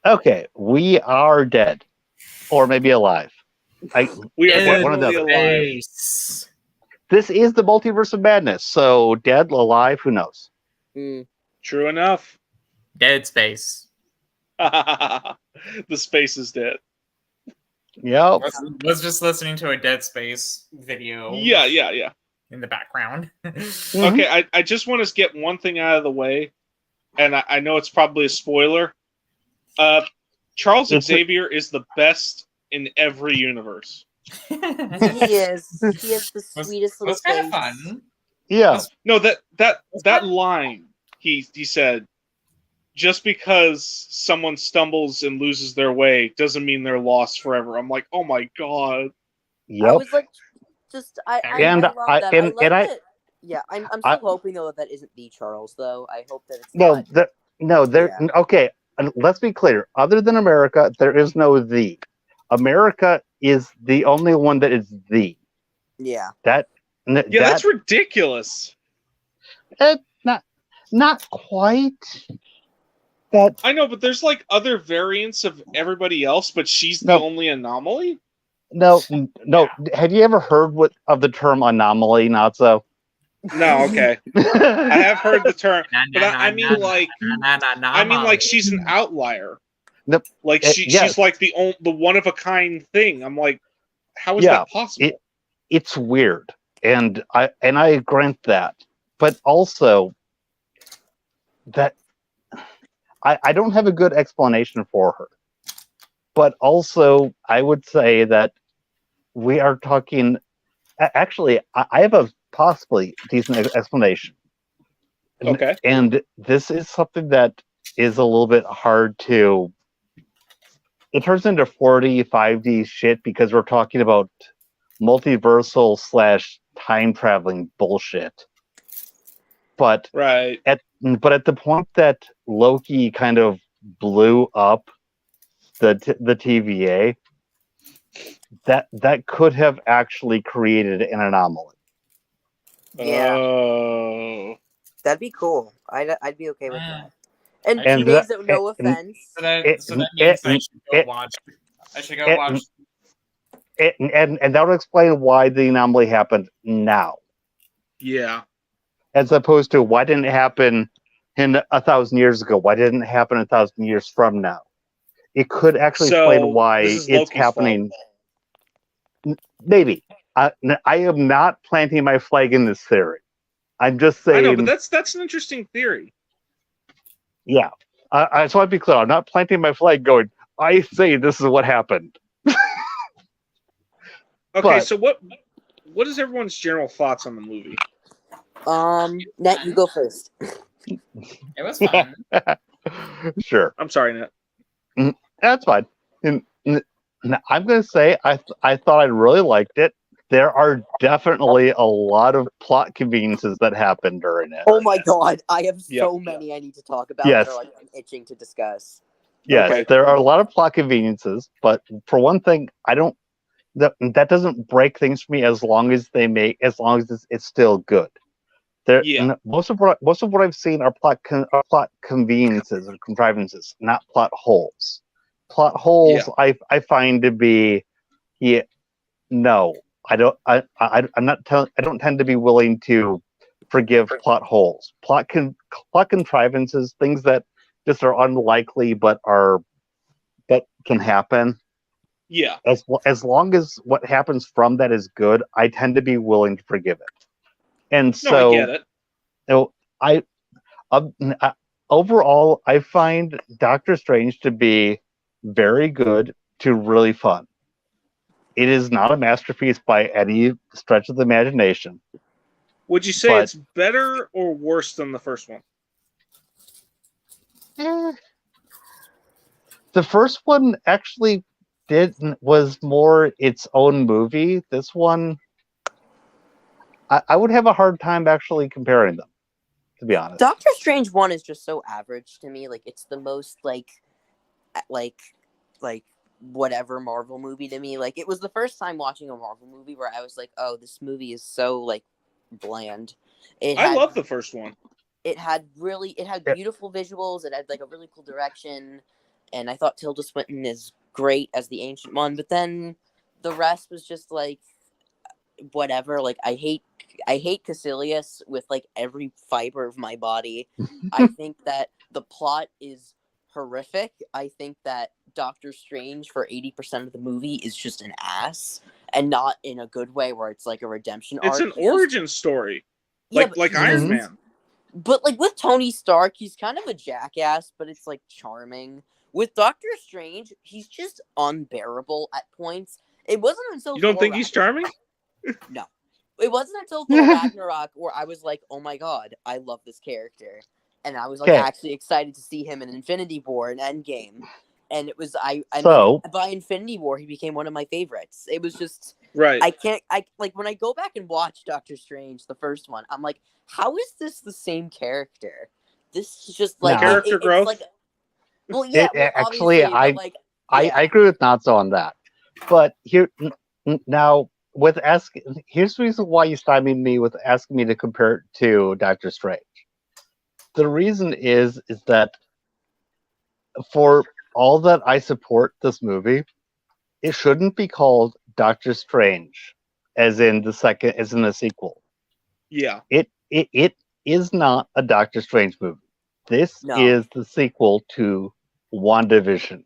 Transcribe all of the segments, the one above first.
Okay, we are dead, or maybe alive. I We are one of the definitely other. alive. Space. This is the multiverse of madness. So dead, alive, who knows? True enough. Dead space. The space is dead. Yep. Was just listening to a Dead Space video. Yeah. In the background. Okay, I just want to get one thing out of the way, and I know it's probably a spoiler. Charles Xavier is the best in every universe. He is. He has the sweetest little was kind of face. fun. Yeah. No, that line he said, just because someone stumbles and loses their way doesn't mean they're lost forever. I'm like, oh my god. Yep. I was like, I love that. I love that. Yeah, I'm still hoping though that isn't the Charles though. I hope that it's not. Okay. Let's be clear. Other than America, there is no the. America is the only one that is the. Yeah. That's ridiculous. Not quite. That I know, but there's like other variants of everybody else, but she's the only anomaly. No. Have you ever heard of the term anomaly? Not so. No, okay. I have heard the term, but I mean like she's an outlier. Nope. Like she's like the one of a kind thing. I'm like, how is that possible? It's weird, and I grant that, but also that I don't have a good explanation for her. But also, I would say that we are talking. Actually, I have a possibly decent explanation. Okay. And this is something that is a little bit hard to. It turns into 5D shit because we're talking about multiversal / time traveling bullshit. But right. At the point that Loki kind of blew up the TVA, that could have actually created an anomaly. Yeah. Oh. That'd be cool. I'd be okay with that. And 2 days of no offense. So that means I should go watch. I should go watch. And that would explain why the anomaly happened now. Yeah. As opposed to why didn't it happen in 1,000 years ago? Why didn't it happen 1,000 years from now? It could actually explain why it's Loki's happening. Fault. Maybe. I am not planting my flag in this theory. I'm just saying. I know, but that's an interesting theory. Yeah. I just want to be clear. I'm not planting my flag going, I say this is what happened. Okay, so what is everyone's general thoughts on the movie? Nat, you go first. It was fun. Sure. I'm sorry, Nat. That's fine. I'm going to say I thought I really liked it. There are definitely a lot of plot conveniences that happen during it. Oh my god, I have so many I need to talk about that are like I'm itching to discuss. Yes, there are a lot of plot conveniences, but for one thing, that doesn't break things for me as long as it's still good. Most of what I've seen are plot conveniences or contrivances, not plot holes. Plot holes I find to be no. I don't tend to be willing to forgive plot holes. Plot contrivances, things that just are unlikely but can happen. Yeah. As long as what happens from that is good, I tend to be willing to forgive it. And so I get it. Overall, I find Doctor Strange to be very good to really fun. It is not a masterpiece by any stretch of the imagination. Would you say it's better or worse than the first one? The first one actually was more its own movie. This one, I would have a hard time actually comparing them, to be honest. Doctor Strange 1 is just so average to me. Like, it's the most like whatever Marvel movie to me. Like, it was the first time watching a Marvel movie where I was like, oh, this movie is so like bland. I love the first one. It had beautiful visuals. It had like a really cool direction. and I thought Tilda Swinton is great as the Ancient One, but then the rest was just like whatever. Like I hate Caecilius with like every fiber of my body. I think that the plot is horrific. I think that Doctor Strange for 80% of the movie is just an ass, and not in a good way where it's like a redemption arc. It's an origin story. Yeah, like Iron Man. But like with Tony Stark, he's kind of a jackass, but it's like charming. With Doctor Strange, he's just unbearable at points. It wasn't until you don't think he's charming? No. It wasn't until Thor Ragnarok where I was like, oh my god, I love this character. And I was like actually excited to see him in Infinity War and Endgame. And it was by Infinity War he became one of my favorites. It was just right. I like when I go back and watch Doctor Strange, the first one, I'm like, how is this the same character? This is just like character growth. Like, well, yeah. Actually, I agree with Natsu on that. But here now with here's the reason why you stymied me with asking me to compare it to Doctor Strange. The reason is that for all that I support this movie, it shouldn't be called Doctor Strange, as in the sequel. Yeah. It is not a Doctor Strange movie. This is the sequel to WandaVision.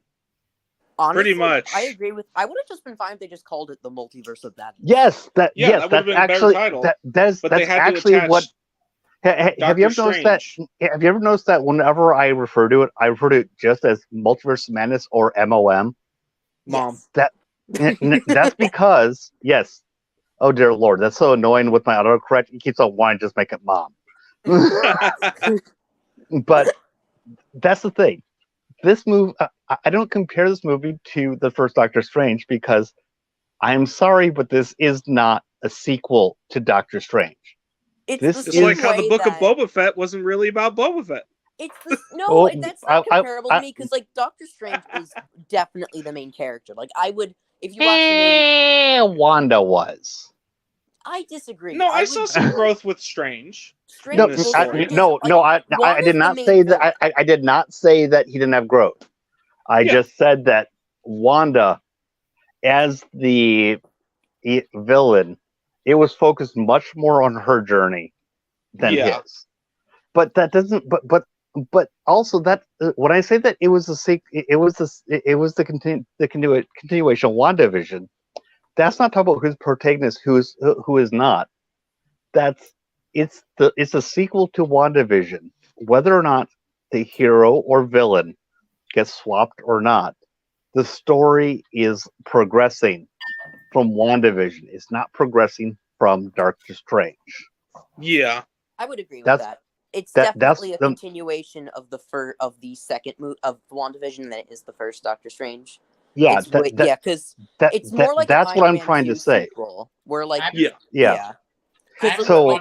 Honestly, pretty much. I agree with. I would have just been fine if they just called it the Multiverse of Madness. Yes, that would have been a better title. That's actually what. Have you ever noticed that? Have you ever noticed that whenever I refer to it just as Multiverse of Madness or MOM? Mom. That's because yes. Oh dear Lord, that's so annoying with my autocorrect. It keeps on wanting to just make it Mom. But that's the thing. This movie, I don't compare this movie to the first Doctor Strange because I'm sorry, but this is not a sequel to Doctor Strange. It's just like how the book of Boba Fett wasn't really about Boba Fett. That's not comparable to me because like Doctor Strange is definitely the main character. Like I would, if you watch the movie, Wanda was. I disagree. No, I saw some growth with Strange. I did not say that. I did not say that he didn't have growth. I just said that Wanda, as the villain, it was focused much more on her journey than his. But that doesn't. But also that when I say that it was the continuation of WandaVision. That's not talking about who's protagonist, who is not. It's a sequel to WandaVision. Whether or not the hero or villain gets swapped or not, the story is progressing from WandaVision. It's not progressing from Doctor Strange. Yeah, I would agree with that. It's definitely a continuation of the second of WandaVision than it is the first Doctor Strange. Yeah, because it's more like that's what Iron I'm Man trying to say. Sequel, where like yeah. So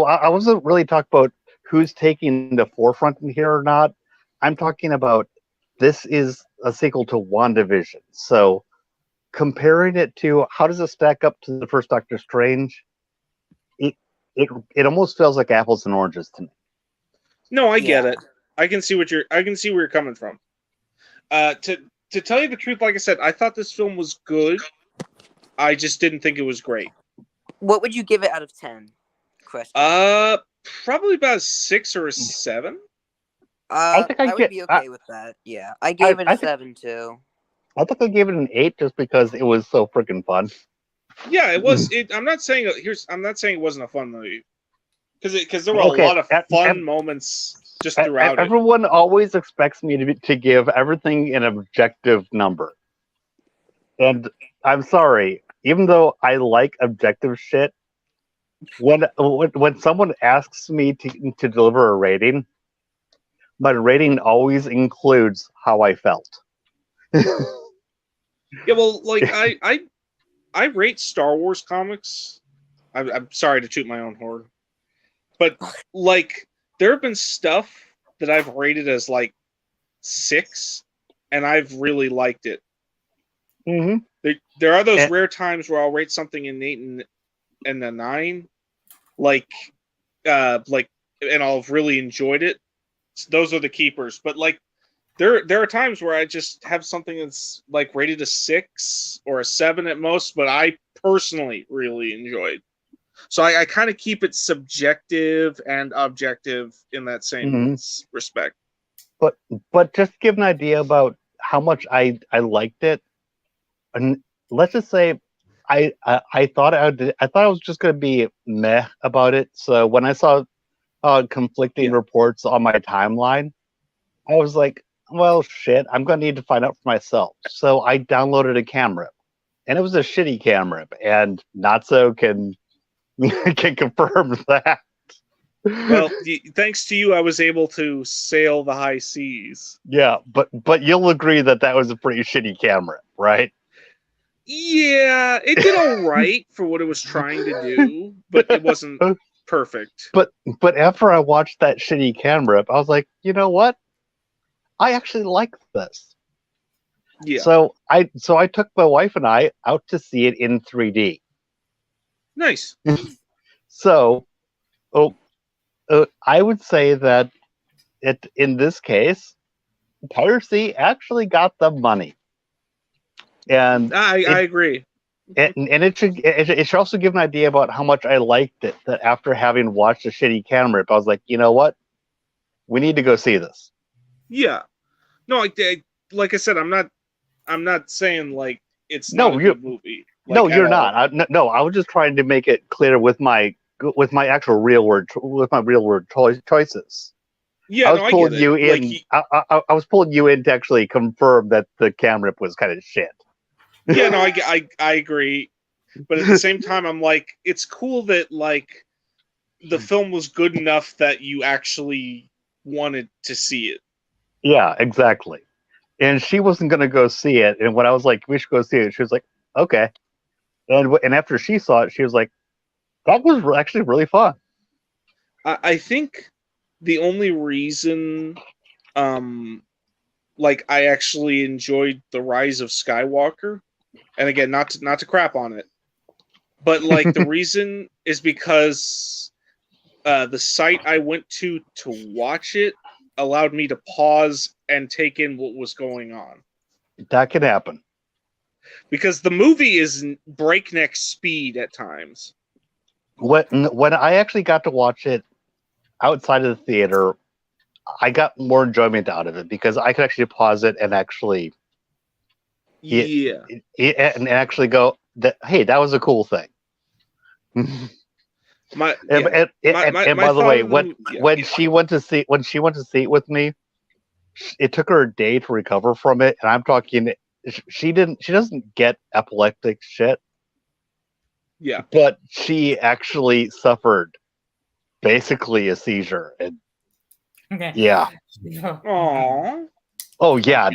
I wasn't really talking about who's taking the forefront in here or not. I'm talking about this is a sequel to WandaVision. So comparing it to how does it stack up to the first Doctor Strange? It almost feels like apples and oranges to me. No, I get it. I can see where you're coming from. To tell you the truth, like I said, I thought this film was good. I just didn't think it was great. What would you give it out of 10? Question. Probably about a 6 or a 7. I would be okay with that. Yeah, I gave it a 7 too. I think I gave it an 8 just because it was so freaking fun. Yeah, it was. I'm not saying it wasn't a fun movie because there were a lot of fun moments. Just throughout everyone always expects me to give everything an objective number. And I'm sorry, even though I like objective shit, when someone asks me to deliver a rating, my rating always includes how I felt. Yeah, well, like I rate Star Wars comics. I'm sorry to toot my own horn, but like. There have been stuff that I've rated as like 6, and I've really liked it. Mm-hmm. There are those rare times where I'll rate something an 8 and a 9, and I'll have really enjoyed it. Those are the keepers. But like there are times where I just have something that's like rated a 6 or a 7 at most, but I personally really enjoyed. So I kind of keep it subjective and objective in that same respect. But just to give an idea about how much I liked it, and let's just say I thought I was just going to be meh about it. So when I saw conflicting reports on my timeline, I was like, well, shit, I'm going to need to find out for myself. So I downloaded a camera, and it was a shitty camera, and Natso can confirm that. Well, thanks to you, I was able to sail the high seas. Yeah, but you'll agree that was a pretty shitty camera, right? Yeah, it did all right for what it was trying to do, but it wasn't perfect. But after I watched that shitty camera, I was like, you know what? I actually like this. Yeah. So I took my wife and I out to see it in 3D. Nice. So, I would say that in this case, piracy actually got the money. And I agree. And it should also give an idea about how much I liked it. That after having watched a shitty camera, I was like, you know what? We need to go see this. Yeah. No, like I said, I'm not saying like it's not a good movie. Like, no, you're not. I was just trying to make it clear with my actual real world choices. Yeah, I was pulling you in. I was pulling you in to actually confirm that the camera was kind of shit. Yeah, no, I agree, but at the same time, I'm like, it's cool that like the film was good enough that you actually wanted to see it. Yeah, exactly. And she wasn't going to go see it, and when I was like, we should go see it, she was like, okay. And after she saw it, she was like, that was actually really fun. I think the only reason, like I actually enjoyed The Rise of Skywalker, and again, not to crap on it, but like the reason is because the site I went to watch it allowed me to pause and take in what was going on. That can happen. Because the movie is breakneck speed at times. When I actually got to watch it outside of the theater, I got more enjoyment out of it because I could actually pause it and actually and actually go, hey, that was a cool thing. And by the way, when she went to see it with me, it took her a day to recover from it, and I'm talking, she doesn't get epileptic shit. Yeah, but she actually suffered basically a seizure, and yeah. Aww. Oh yeah.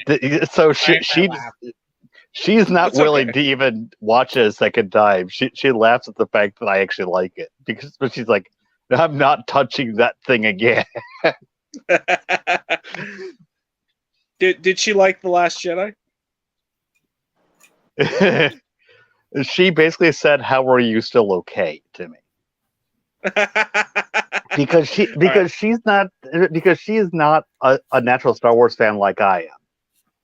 So she's not willing to even watch it a second time. She laughs at the fact that I actually like it but she's like, I'm not touching that thing again. Did she like The Last Jedi? She basically said, "How are you still okay?" to me. because she is not a natural Star Wars fan like I am.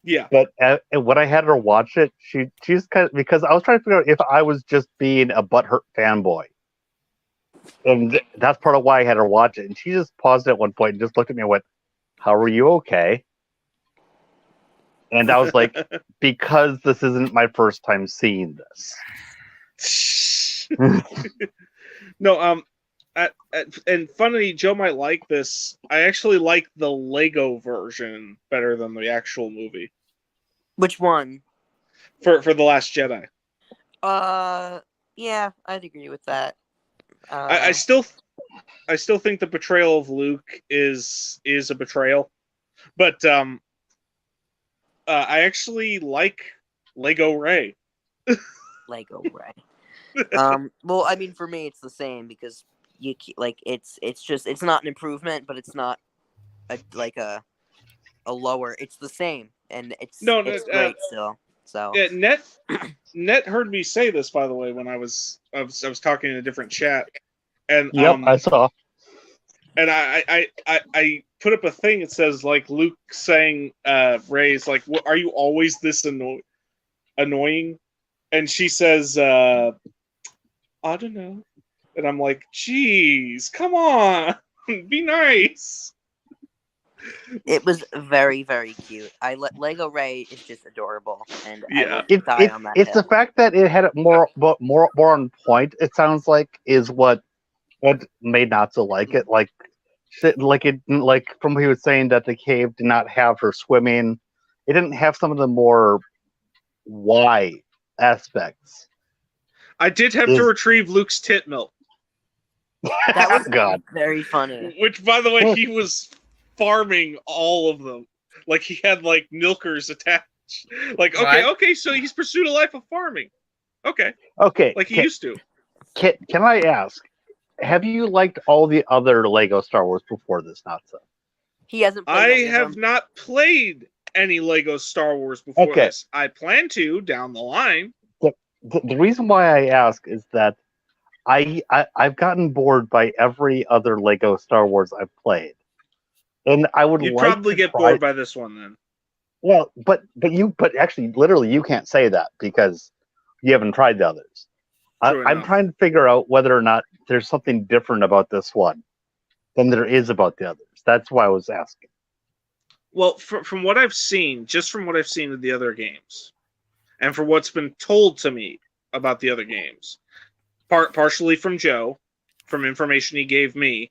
Yeah. But when I had her watch it, she's kind of, because I was trying to figure out if I was just being a butthurt fanboy, and that's part of why I had her watch it. And she just paused at one point and just looked at me and went, "How are you okay?" And I was like, because this isn't my first time seeing this. No, and funny, Joe might like this. I actually like the Lego version better than the actual movie. Which one? For The Last Jedi. Yeah, I'd agree with that. I still think the betrayal of Luke is a betrayal, but I actually like Lego Rey. Lego Rey. Well, I mean, for me, it's the same because it's not an improvement, but it's not a lower. It's the same, and it's great still. So yeah, Net heard me say this, by the way, when I was talking in a different chat, and yep, I saw. And put up a thing. It says like Luke saying, "Rey's like, are you always this annoying?" And she says, "I don't know." And I'm like, "Geez, come on, be nice." It was very, very cute. Lego Ray is just adorable, and Yeah. I will die on that It's hill. the fact that it had it more on point. It sounds like is what made not so like it. Like from what he was saying that the cave did not have her swimming. It didn't have some of the more why aspects. I did have to retrieve Luke's tit milk. That was God. very funny. Which, by the way, he was farming all of them. Like, he had, like, milkers attached. Like, okay, so he's pursued a life of farming. Okay. Like he used to. Can I ask, have you liked all the other Lego Star Wars before this, Natsu? He hasn't played I any of have them. not played any Lego Star Wars before this. I plan to down the line. The reason why I ask is that I've gotten bored by every other Lego Star Wars I've played, and I would You'd like probably to get bored by this one then. Well, but actually, literally, you can't say that because you haven't tried the others. I'm trying to figure out whether or not there's something different about this one than there is about the others. That's why I was asking. Well, from what I've seen, just from what I've seen of the other games, and for what's been told to me about the other games, partially from Joe, from information he gave me,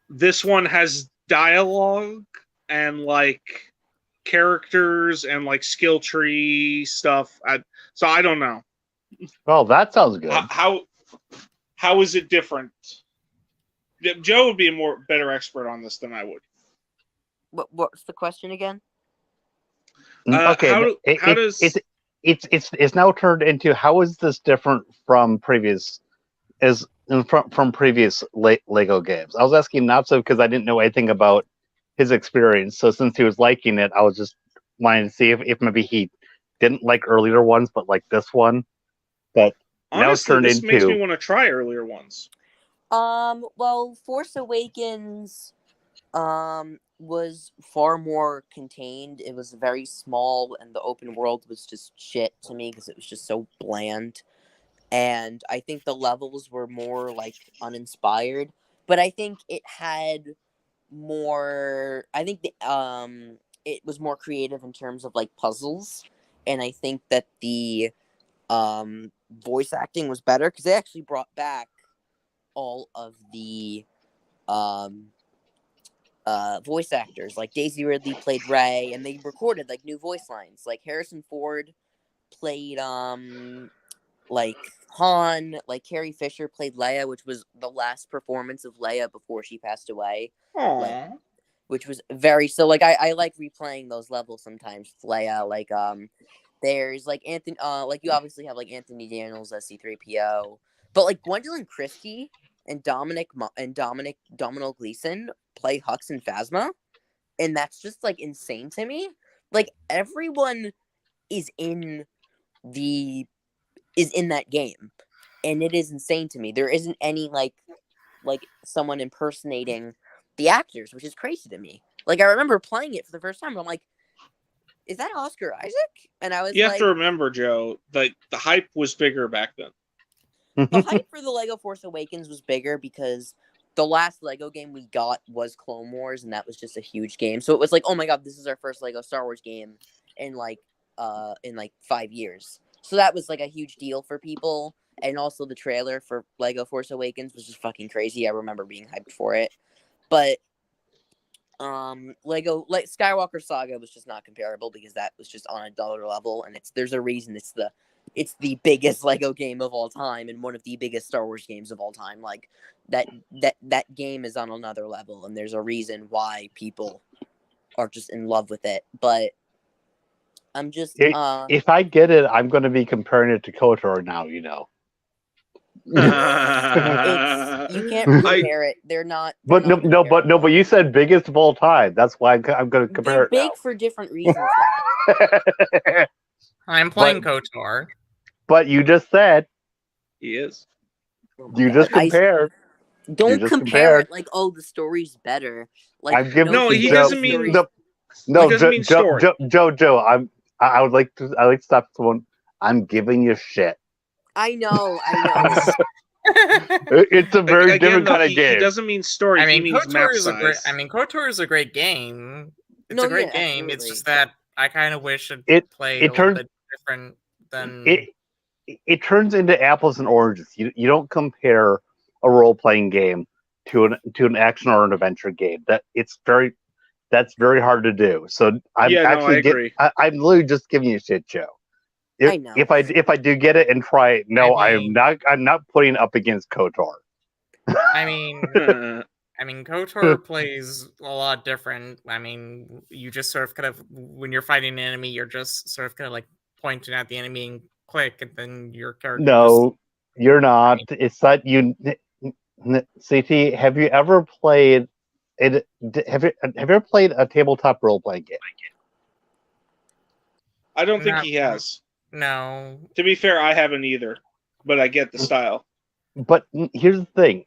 this one has dialogue and like characters and like skill tree stuff. So I don't know. Well, that sounds good. How is it different? Joe would be a better expert on this than I would. What's the question again? Okay, it's now turned into how is this different from previous from previous Lego games? I was asking not so because I didn't know anything about his experience. So since he was liking it, I was just wanting to see if maybe he didn't like earlier ones, but like this one. But honestly, now it's turned this makes me want to try earlier ones. Well, Force Awakens, was far more contained. It was very small, and the open world was just shit to me because it was just so bland. And I think the levels were more like uninspired, but I think it had more. I think it was more creative in terms of like puzzles, and I think that the voice acting was better because they actually brought back all of the voice actors. Like Daisy Ridley played Rey, and they recorded like new voice lines. Like Harrison Ford played like Han, like Carrie Fisher played Leia, which was the last performance of Leia before she passed away. Like, which was very like I like replaying those levels sometimes with Leia. Like there's like Anthony like you obviously have like Anthony Daniels as C3PO, but like Gwendolyn Christie and Domino Gleeson play Hux and Phasma, and that's just like insane to me. Like everyone is in that game, and it is insane to me. There isn't any like someone impersonating the actors, which is crazy to me. Like I remember playing it for the first time, and I'm like, is that Oscar Isaac? And I was You have to remember, Joe, the hype was bigger back then. The hype for the Lego Force Awakens was bigger because the last Lego game we got was Clone Wars, and that was just a huge game. So it was like, oh my god, this is our first Lego Star Wars game in like 5 years. So that was like a huge deal for people. And also the trailer for Lego Force Awakens was just fucking crazy. I remember being hyped for it. But Lego Skywalker Saga was just not comparable because that was just on another level, and there's a reason it's the biggest Lego game of all time and one of the biggest Star Wars games of all time. Like that game is on another level, and there's a reason why people are just in love with it. But I'm just if I get it, I'm going to be comparing it to KOTOR now. You know. You can't compare it. They're not. But you said biggest of all time. That's why I'm going to compare They're it. Big now. for different reasons. I'm playing KOTOR. But you just said he is. You just compared. Don't compare it like, oh, the story's better. Like, I'm giving no, he Joe, doesn't mean no, he doesn't mean story. Joe, I would like to stop someone. I'm giving you shit. I know. It's a very different kind of game. He doesn't mean story. I mean, he means map KOTOR size. KOTOR is a great game. It's a great game. Absolutely. It's just that I kind of wish it played a little bit different than it turns into apples and oranges. You don't compare a role playing game to an action or an adventure game. That's very hard to do. So I'm I agree. I'm literally just giving you shit, Joe. I know. If I do get it and try it, no, I'm not putting it up against KOTOR. I mean, KOTOR plays a lot different. I mean, you just sort of kind of, when you're fighting an enemy, you're just sort of kind of like pointing at the enemy and click, and then your character. No, you're not. It's that you. CT, have you ever played it? Have you ever played a tabletop role playing game? I don't think he has. No. To be fair, I haven't either, but I get the style. But here's the thing: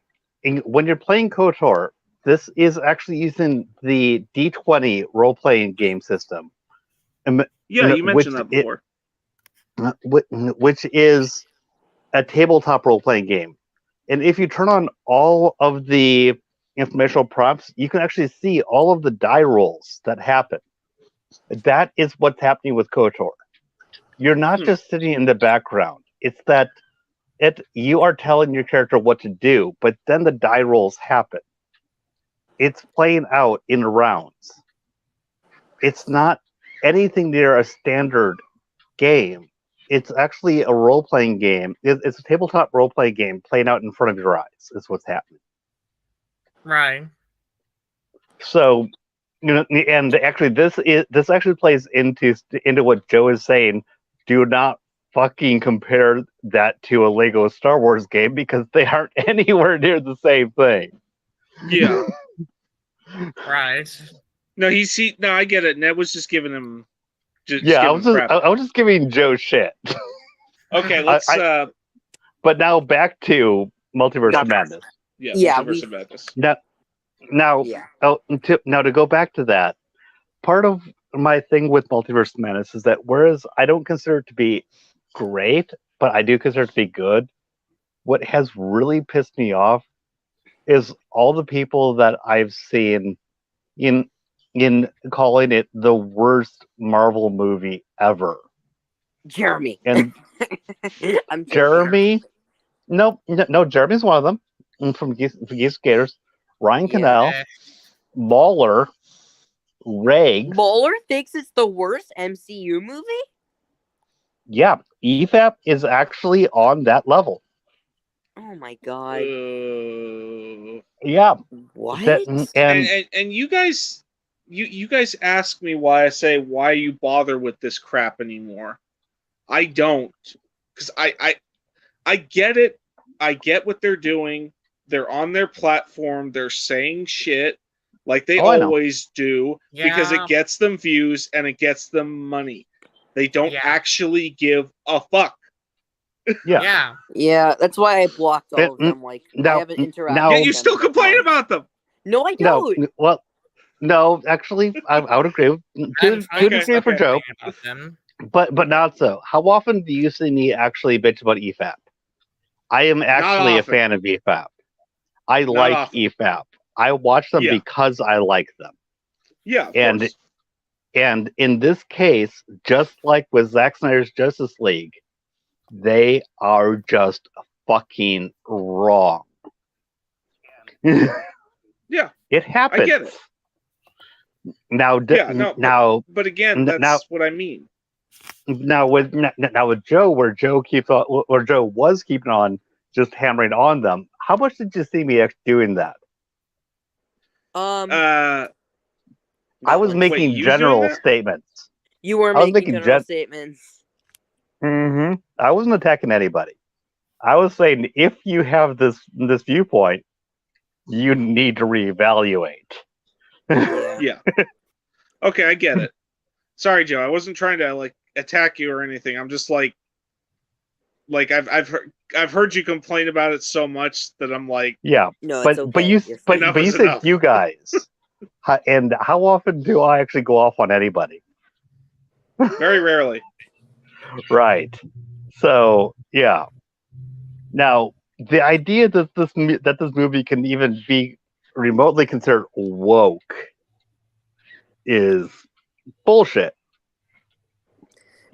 when you're playing KOTOR, this is actually using the D20 role playing game system. Yeah, you mentioned that before. Which is a tabletop role playing game. And if you turn on all of the informational prompts, you can actually see all of the die rolls that happen. That is what's happening with KOTOR. You're not just sitting in the background. It's that you are telling your character what to do, but then the die rolls happen. It's playing out in rounds. It's not anything near a standard game. It's actually a role-playing game. It's a tabletop role-playing game playing out in front of your eyes. Is what's happening. Right. So, and actually, this actually plays into what Joe is saying. Do not fucking compare that to a Lego Star Wars game because they aren't anywhere near the same thing. Yeah. Right. No, I get it. Ned was just giving him. I was just giving Joe shit. Okay, let's. But now back to Multiverse of Madness. Yeah, Multiverse of Madness. Now to go back to that, part of my thing with Multiverse of Madness is that whereas I don't consider it to be great, but I do consider it to be good, what has really pissed me off is all the people that I've seen in calling it the worst Marvel movie ever. Jeremy. And Jeremy? No, Jeremy's one of them. From Geese Gators. Ryan Cannell, Mauler, Ray. Mauler thinks it's the worst MCU movie? Yeah, EFAP is actually on that level. Oh my god. Yeah. What? And you guys ask me why you bother with this crap anymore. I don't, because I get it. I get what they're doing. They're on their platform. They're saying shit like they always do because it gets them views and it gets them money. They don't actually give a fuck. Yeah. That's why I blocked all of them. Like, I haven't interacted. Yet you still complain about them. No, I don't. No, actually, I would agree. Good for Joe. But not so. How often do you see me actually bitch about EFAP? I am actually a fan of EFAP. I like EFAP. I watch them because I like them. Yeah, and in this case, just like with Zack Snyder's Justice League, they are just fucking wrong. Yeah, it happens. I get it. But again, that's what I mean. Now with Joe, where Joe was keeping on just hammering on them. How much did you see me doing that? I was making general statements. You were making general statements. Mm-hmm. I wasn't attacking anybody. I was saying if you have this viewpoint, you need to reevaluate. Yeah. Okay, I get it. Sorry, Joe. I wasn't trying to attack you or anything. I'm just Like I've heard you complain about it so much that I'm like, yeah. No, but it's okay. but you but, Enough but you is said enough. you guys, and how often do I actually go off on anybody? very rarely. Right. So yeah. Now the idea that this movie can even be remotely considered woke is bullshit.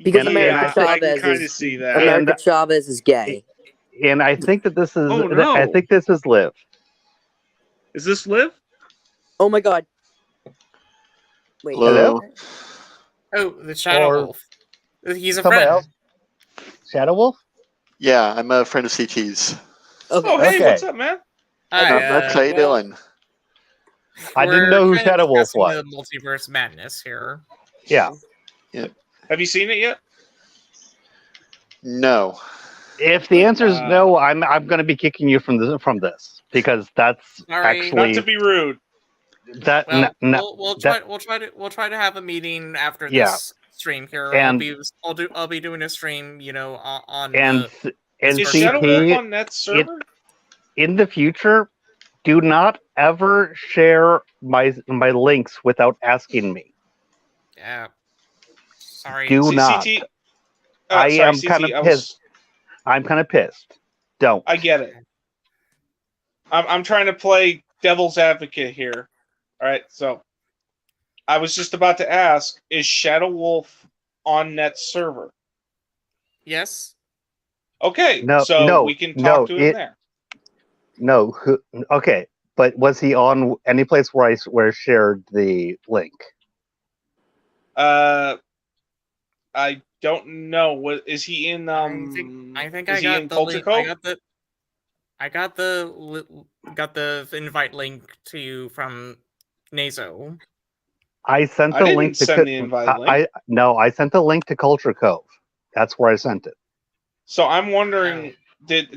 Because And America I think- I can Chavez kind of is see that. America Chavez is gay. And I think that this is. Oh, no. I think this is Liv. Is this Liv? Oh my god. Wait. Hello? Oh, the Shadow Or Wolf. He's a Somebody friend. else? Shadow Wolf? Yeah, I'm a friend of CT's. Okay. Oh, hey, Okay. what's up, man? Hi, Not much. How you doing? I didn't we're know who kind of Shadow Wolf discussing was. The multiverse madness here. Yeah. Have you seen it yet? No. If the answer is no, I'm going to be kicking you from this because that's Sorry. actually Not to be rude. that. Well, we'll that- try to have a meeting after Yeah. this stream here. And- I'll be doing a stream, on and the and Is Shadow Wolf CT on Net's server? in the future, do not ever share my links without asking me. yeah. Sorry. Do not. CT, I sorry, am CT, kind of pissed. I'm kind of pissed. Don't. I get it. I'm trying to play devil's advocate here. All right, so I was just about to ask: is Shadow Wolf on Net's server? Yes. Okay, No, so no, we can no, talk to him there. No. Okay, but was he on any place where I shared the link? I don't know. What is he in? I think is I he got in the Culture link. Cove? I got the invite link to you from Nazo. I sent I the didn't link to. send the invite link. I sent the link to Culture Cove. That's where I sent it. So I'm wondering, did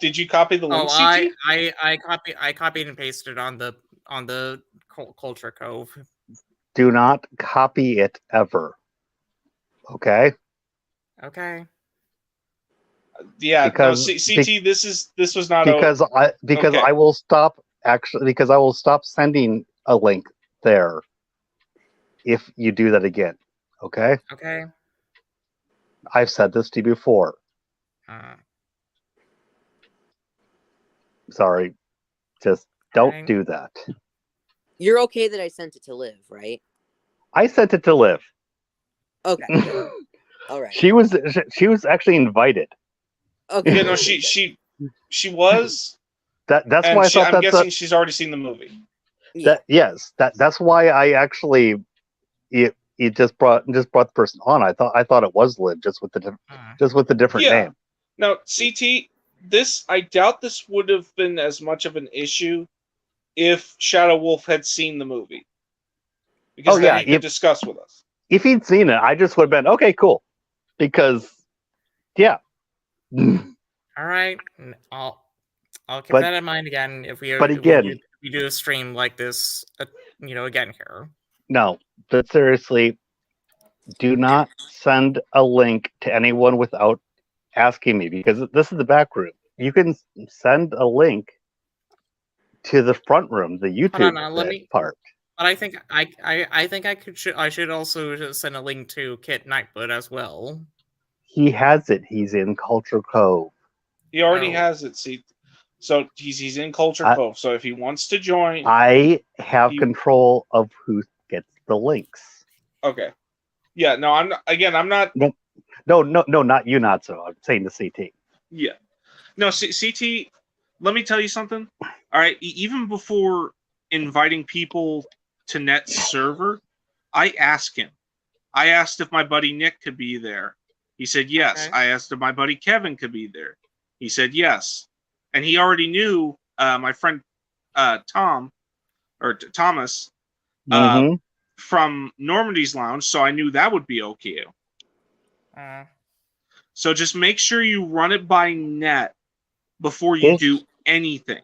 you copy the link, CT? I copied and pasted on the Culture Cove. Do not copy it ever. Okay. Okay. Yeah, Because- CT. This was not Because okay. I will stop because I will stop sending a link there if you do that again. Okay. Okay. I've said this to you before. Sorry. Just don't Fine. do that. You're okay that I sent it to Liv, right? I sent it to Liv. Okay. All right. She was actually invited. Okay. Yeah, no, she was. That's And why I thought I'm that's guessing she's already seen the movie. Yeah. that's why I actually it just brought the person on. I thought it was Liv just with the different Yeah. name. Now, CT, I doubt this would have been as much of an issue if Shadow Wolf had seen the movie. Because then he could discuss with us. If he'd seen it, I just would have been okay, cool. Because yeah. All right. I'll keep that in mind again if we do a stream like this, again here. No, but seriously, do not send a link to anyone without asking me, because this is the back room. You can send a link to the front room, the YouTube part. But I think I should also send a link to Kit Nightblood as well. He has it. He's in Culture Cove. He already has it, CT. So he's in Culture Cove. So if he wants to join, I have control of who gets the links. Okay. Yeah. No. I'm not. No, not you. Not so. I'm saying the CT. Yeah. No, CT. Let me tell you something. All right. Even before inviting people to Net's server, I asked him. I asked if my buddy Nick could be there. He said yes. Okay. I asked if my buddy Kevin could be there. He said yes. And he already knew my friend Thomas from Normandy's Lounge, so I knew that would be okay. So just make sure you run it by Net before you do anything.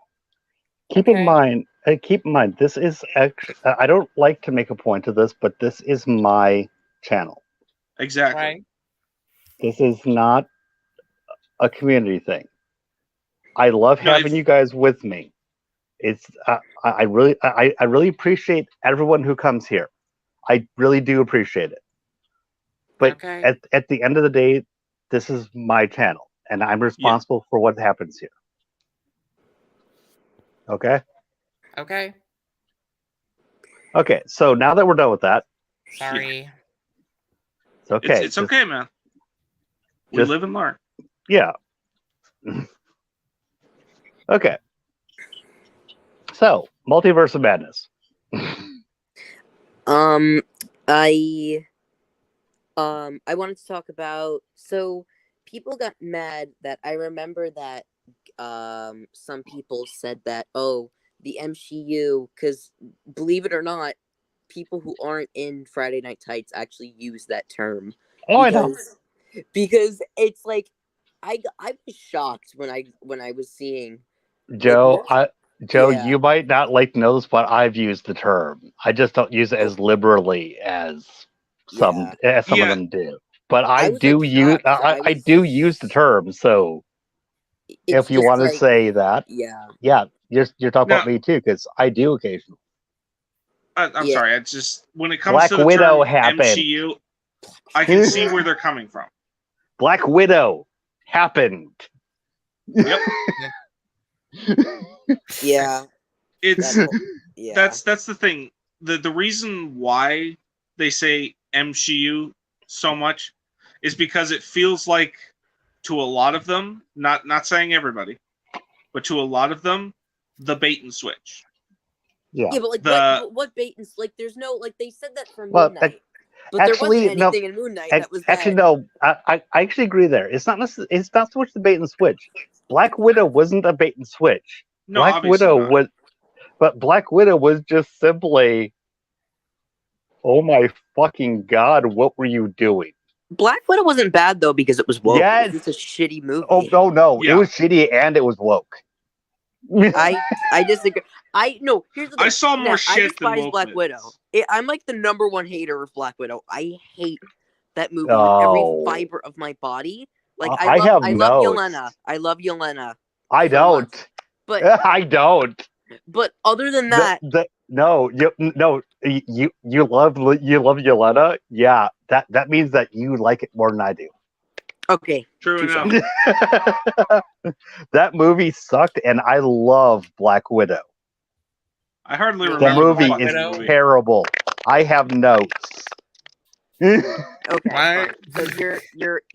Keep in mind, this is actually, I don't like to make a point of this, but this is my channel. Exactly. Right. This is not a community thing. I love having you guys with me. It's I really appreciate everyone who comes here. I really do appreciate it. But at the end of the day, this is my channel, and I'm responsible for what happens here. Okay? Okay. Okay, so now that we're done with that. Sorry. It's okay. It's okay, man. We live and learn. Yeah. Okay. So, Multiverse of Madness. I wanted to talk about, so people got mad that I remember that some people said that, oh, the MCU, because believe it or not, people who aren't in Friday Night Tights actually use that term. Oh, I know. Because it's like I was shocked when I was seeing Joe. Joe, yeah. You might not like to know this, but I've used the term. I just don't use it as liberally as some of them do. But I do use the term. So if you want to say that, you're talking about me too, because I do occasionally. I'm sorry. It's just when it comes Black to the Widow term happened. MCU, I can see where they're coming from. Black Widow happened. Yep. Yeah. That's the thing. The reason why they say MCU so much is because it feels like, to a lot of them, not saying everybody, but to a lot of them, the bait and switch. Yeah, but like what bait and like? There's no like they said that for Moon Knight, but actually, there wasn't anything in Moon Knight that was bad. Actually, no. I actually agree there. It's not so much the bait and switch. Black Widow wasn't a bait and switch. No, Black Widow was, but Black Widow was just simply, oh my fucking god, what were you doing? Black Widow wasn't bad though because it was woke. Yes. It was just a shitty movie. Oh no, yeah. It was shitty and it was woke. I disagree. Here's the thing. I saw more shit than wokeness. Black Widow. I'm like the #1 hater of Black Widow. I hate that movie with every fiber of my body. Like I love Yelena. I love Yelena. I don't. But I don't. But other than that, you love Yelena. Yeah, that means that you like it more than I do. Okay, true enough. That movie sucked, and I love Black Widow. I hardly remember. The movie is terrible. I have notes. Okay, so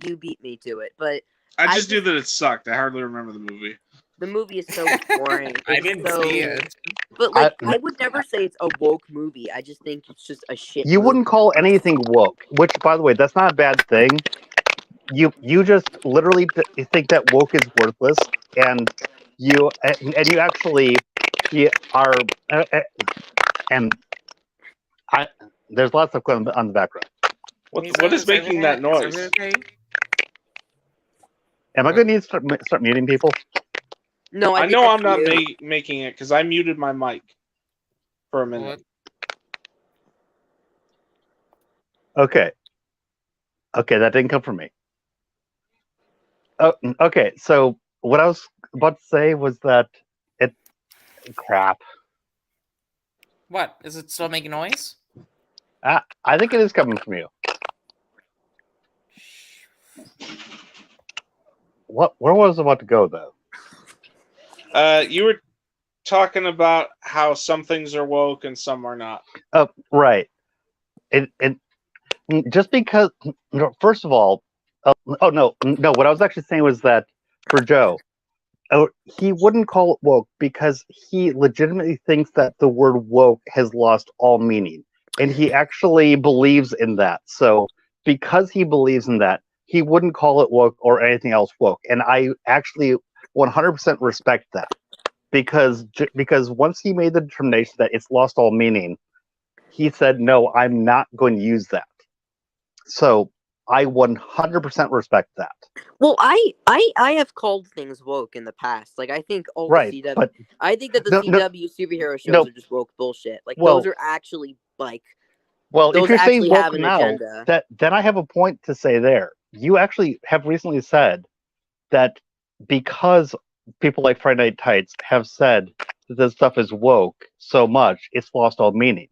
you beat me to it, but I just knew that it sucked. I hardly remember the movie. The movie is so boring. I didn't see it. But like, I would never say it's a woke movie. I just think it's just a shit. You wouldn't call anything woke, which, by the way, that's not a bad thing. You just literally think that woke is worthless, and you actually are there's lots of on the background. What is making that noise? Okay? Am I going to need to start muting people? No, I know I'm not making it because I muted my mic for a minute. Okay, that didn't come from me. Oh, okay. So what I was about to say was that crap. What? Is it still making noise? I think it is coming from you. Where was I about to go though? You were talking about how some things are woke and some are not. Right. It just because. First of all, no. What I was actually saying was that for Joe, he wouldn't call it woke because he legitimately thinks that the word woke has lost all meaning, and he actually believes in that. So because he believes in that, he wouldn't call it woke or anything else woke, and I actually 100% respect that because once he made the determination that it's lost all meaning, he said, no, I'm not going to use that. So I 100% respect that. Well, I have called things woke in the past. Like I think all the CW, I think that the CW superhero shows are just woke bullshit. Like those are actually like. Well, if you're saying woke now, agenda. then I have a point to say there. You actually have recently said that because people like Friday Night Tights have said that this stuff is woke so much, it's lost all meaning.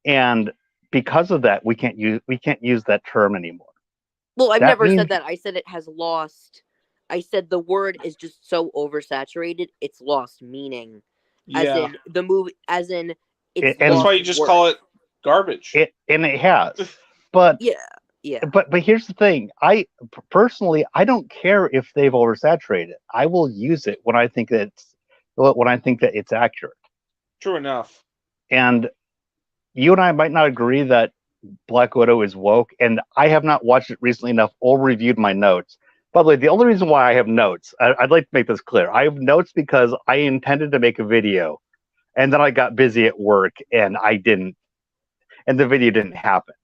And because of that, we can't use that term anymore. Well, I've never said that. I said it has lost. I said the word is just so oversaturated, it's lost meaning. As in the movie, as in it's. That's why you just call it garbage. And it has, but yeah. But here's the thing. I personally don't care if they've oversaturated it. I will use it when I think that it's accurate. True enough. And you and I might not agree that Black Widow is woke, and I have not watched it recently enough or reviewed my notes. By the way, the only reason why I have notes, I'd like to make this clear. I have notes because I intended to make a video, and then I got busy at work, and I didn't, and the video didn't happen.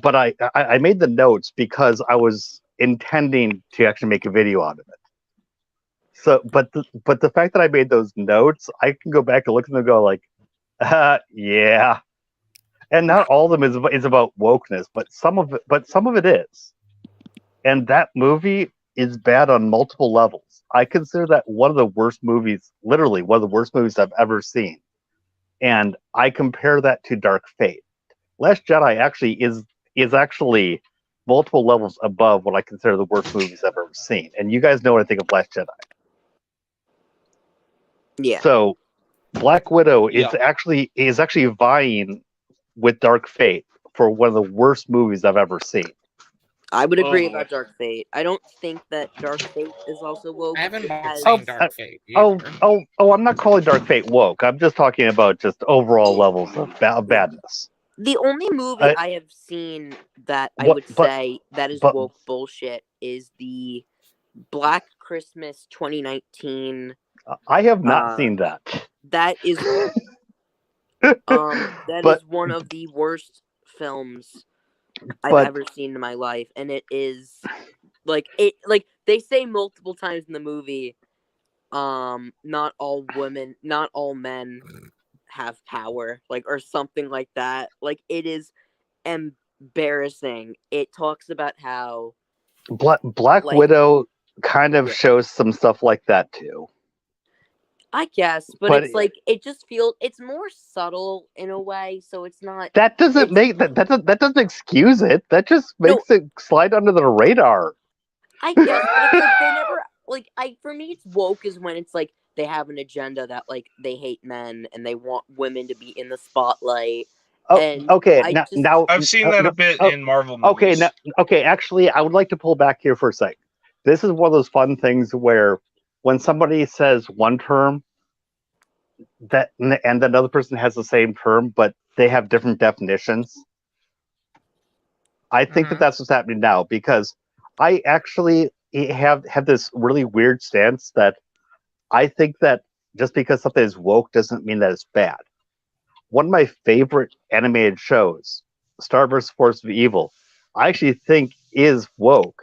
But I made the notes because I was intending to actually make a video out of it. So, but the fact that I made those notes, I can go back and look at them and go like, yeah. And not all of them is about wokeness, but some of it is. And that movie is bad on multiple levels. I consider that one of the worst movies, literally one of the worst movies I've ever seen. And I compare that to Dark Fate. Last Jedi actually is actually multiple levels above what I consider the worst movies I've ever seen. And you guys know what I think of Last Jedi. Yeah. So Black Widow is actually vying with Dark Fate for one of the worst movies I've ever seen. I would agree about Dark Fate. I don't think that Dark Fate is also woke. I haven't seen Dark Fate. I'm not calling Dark Fate woke. I'm just talking about just overall levels of badness. The only movie I have seen that I would say that is woke bullshit is the Black Christmas 2019. I have not seen that. That is is one of the worst films I've ever seen in my life, and it is like they say multiple times in the movie, not all men have power, or something like that. It is embarrassing. It talks about how Black Widow kind of shows some stuff like that too. I guess, but it's it just feels it's more subtle in a way, so it's not. That doesn't make that doesn't excuse it. That just makes it slide under the radar. I guess, but it's they never for me it's woke is when it's they have an agenda that they hate men and they want women to be in the spotlight. Now I've seen that a bit in Marvel movies. Actually, I would like to pull back here for a second. This is one of those fun things where when somebody says one term and another person has the same term, but they have different definitions. I think that's what's happening now, because I actually have this really weird stance that I think that just because something is woke doesn't mean that it's bad. One of my favorite animated shows, Star vs. Force of Evil, I actually think is woke,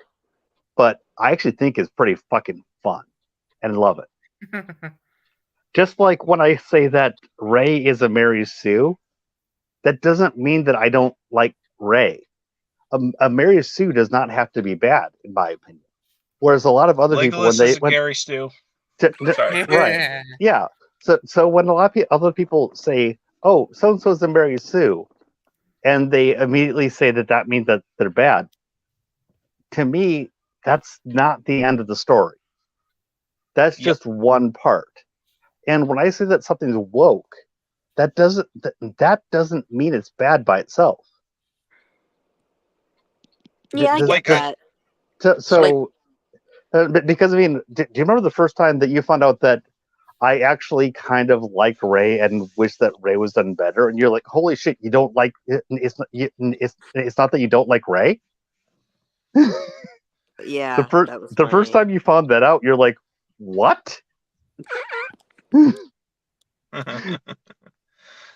but I actually think is pretty fucking fun and love it. Just like when I say that Rey is a Mary Sue, that doesn't mean that I don't like Rey. A Mary Sue does not have to be bad, in my opinion. Whereas a lot of other people, when Gary Stew. Sorry. Right. Yeah. So when a lot of other people say, "Oh, so and so is a Mary Sue," and they immediately say that means that they're bad, to me, that's not the end of the story. That's just one part. And when I say that something's woke, that doesn't mean it's bad by itself. Yeah, I get that. Because I mean, do you remember the first time that you found out that I actually kind of like Rey and wish that Rey was done better? And you're like, "Holy shit, you don't like it? It's not that you don't like Rey." Yeah, the first time you found that out, you're like, "What?"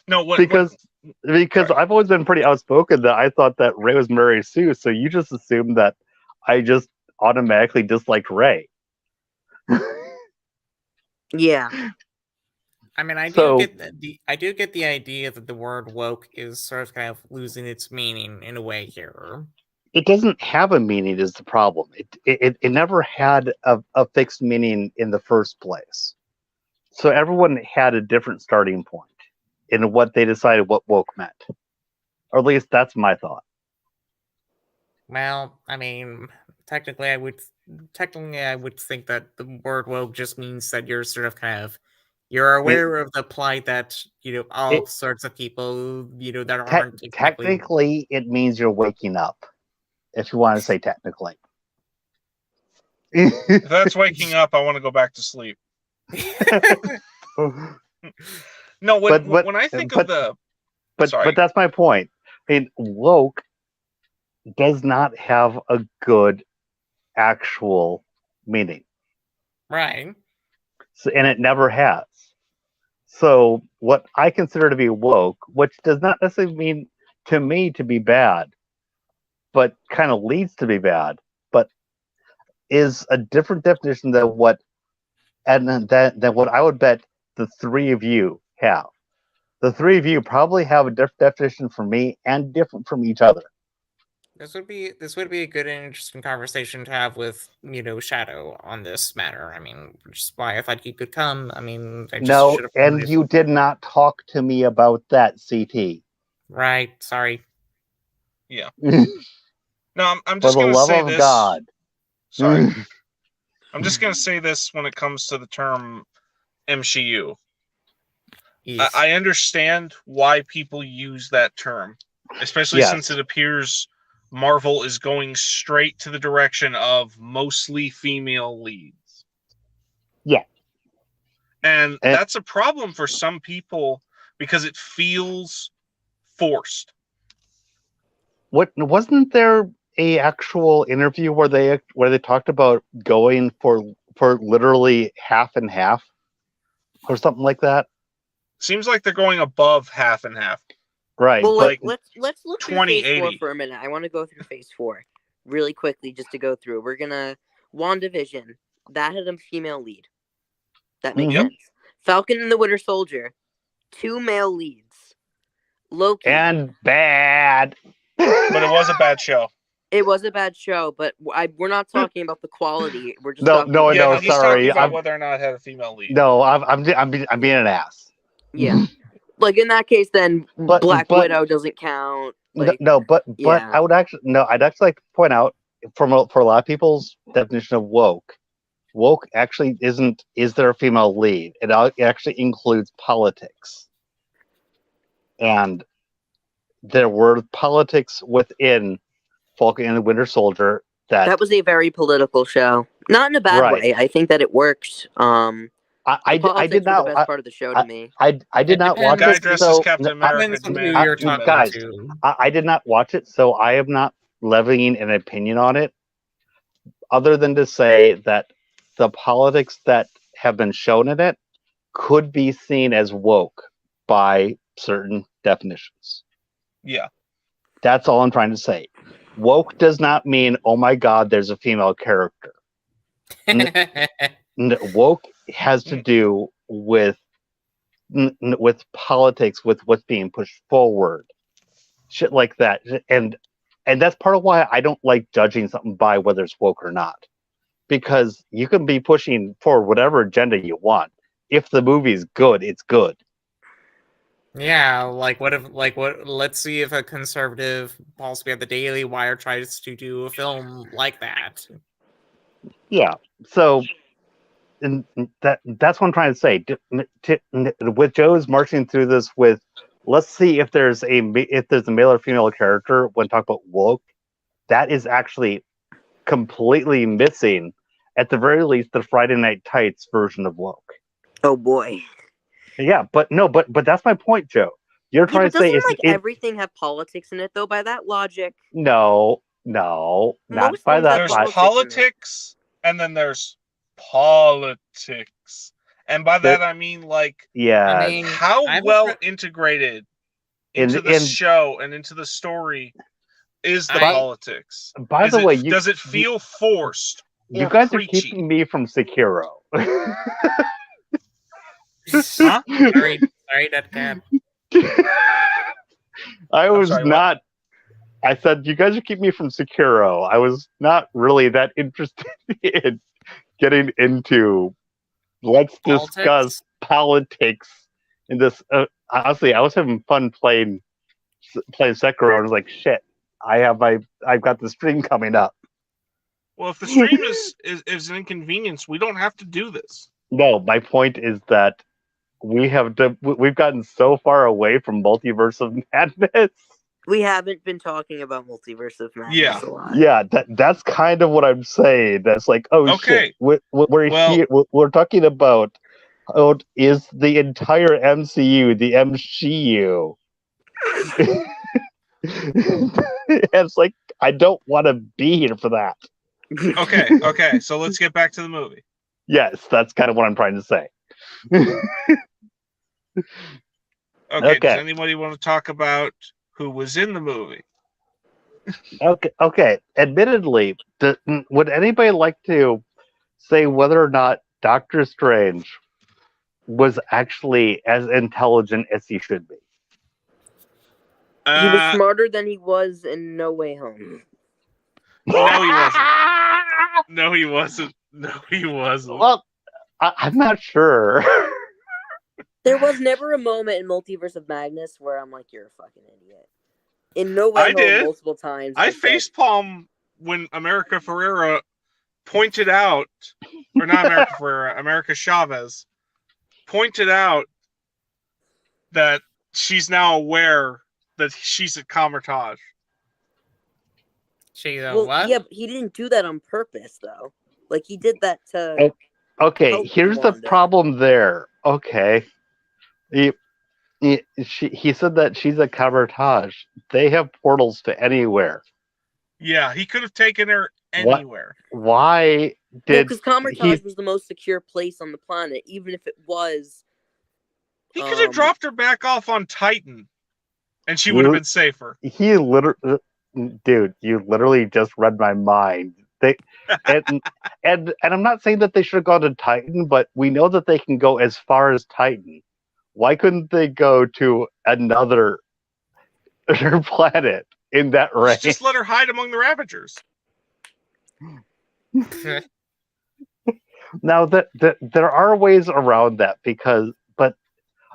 No, because I've always been pretty outspoken that I thought that Rey was Mary Sue, so you just assumed that I just automatically disliked Rey. Yeah. I mean, I do get the idea that the word woke is sort of kind of losing its meaning in a way here. it doesn't have a meaning is the problem. It never had a fixed meaning in the first place. So everyone had a different starting point in what they decided what woke meant. Or at least that's my thought. Well, I mean, technically I would think that the word woke just means that you're sort of you're aware of the plight that, all sorts of people, that aren't exactly... Technically, it means you're waking up, if you want to say technically. If that's waking up, I want to go back to sleep. No, when I think of the... But that's my point. I mean, woke does not have a good actual meaning. Right. So, and it never has. So what I consider to be woke, which does not necessarily mean to me to be bad, but kind of leads to be bad, but is a different definition than what I would bet the three of you have. The three of you probably have a different definition from me and different from each other. This would be a good and interesting conversation to have with, Shadow on this matter. I mean, which is why I thought he could come. I mean, you did not talk to me about that, CT. Right. Sorry. Yeah. No, I'm just going to say this. God. Sorry. I'm just going to say this when it comes to the term MCU. Yes. I understand why people use that term, especially since it appears Marvel is going straight to the direction of mostly female leads. Yeah. And that's a problem for some people because it feels forced. Wasn't there a actual interview where they talked about going for literally half and half or something like that? Seems like they're going above half and half. Right. Well, let's look through Phase 4 for a minute. I want to go through Phase 4 really quickly just to go through. We're gonna WandaVision. That had a female lead. That makes sense. Falcon and the Winter Soldier, 2 male leads. Loki. And bad. But it was a bad show. It was a bad show, but we're not talking about the quality. We're just sorry. He's talking about whether or not it had a female lead. No, I'm being an ass. Yeah. Like in that case, then Black Widow doesn't count. Like, I'd actually like to point out for a lot of people's definition of woke actually is there a female lead? It actually includes politics, and there were politics within Falcon and the Winter Soldier that was a very political show, not in a bad way. I think that it worked. I did not. The best part of the show to me. I did not watch it. Guys, I did not watch it, so I am not levying an opinion on it, other than to say that the politics that have been shown in it could be seen as woke by certain definitions. Yeah, that's all I'm trying to say. Woke does not mean, oh my God, there's a female character. Woke has to do with politics, with what's being pushed forward, shit like that, and that's part of why I don't like judging something by whether it's woke or not, because you can be pushing for whatever agenda you want. If the movie's good, it's good. Yeah, let's see if a conservative, possibly at the Daily Wire, tries to do a film like that. Yeah, so. And that's what I'm trying to say. With Joe's marching through this with, let's see if there's a male or female character when talking about woke, that is actually completely missing, at the very least, the Friday Night Tights version of woke. Oh boy. Yeah, but that's my point, Joe. You're trying to say everything have politics in it, though. By that logic, no, not by that. There's politics, and then there's politics, and by that I mean how well integrated into the show and into the story is the politics. By the way, does it feel forced? You guys preachy? Are keeping me from Sekiro. Huh? Sorry, that cat. I was not. I said, you guys are keeping me from Sekiro. I was not really that interested in getting into, let's discuss politics in this. Honestly, I was having fun playing Sekiro. I was like, shit, I've got the stream coming up. Well, if the stream is an inconvenience, we don't have to do this. No, my point is that we've gotten so far away from Multiverse of Madness. We haven't been talking about Multiverse of Madness a lot. Yeah, that's kind of what I'm saying. That's like, shit, we're talking about is the entire MCU the MCU? It's like, I don't want to be here for that. Okay, so let's get back to the movie. Yes, that's kind of what I'm trying to say. Okay, does anybody want to talk about who was in the movie? Okay. Admittedly, would anybody like to say whether or not Doctor Strange was actually as intelligent as he should be? He was smarter than he was in No Way Home. No, he wasn't. Well, I'm not sure. There was never a moment in Multiverse of Madness where I'm like, you're a fucking idiot. In No Way Home, multiple times. I facepalm when America Ferrera pointed out, or not America Ferrera, America Chavez pointed out that she's now aware that she's a Camertage. What? Yeah, but he didn't do that on purpose, though. Like, he did that to... Okay, here's the problem there. Okay. He said that she's a Camertage. They have portals to anywhere. Yeah, he could have taken her anywhere. Why did... because Camertage was the most secure place on the planet, even if it was... He could have dropped her back off on Titan, and she would have been safer. He literally... Dude, you literally just read my mind. And I'm not saying that they should have gone to Titan, but we know that they can go as far as Titan. Why couldn't they go to another planet in that range? Just let her hide among the Ravagers. Now there are ways around that but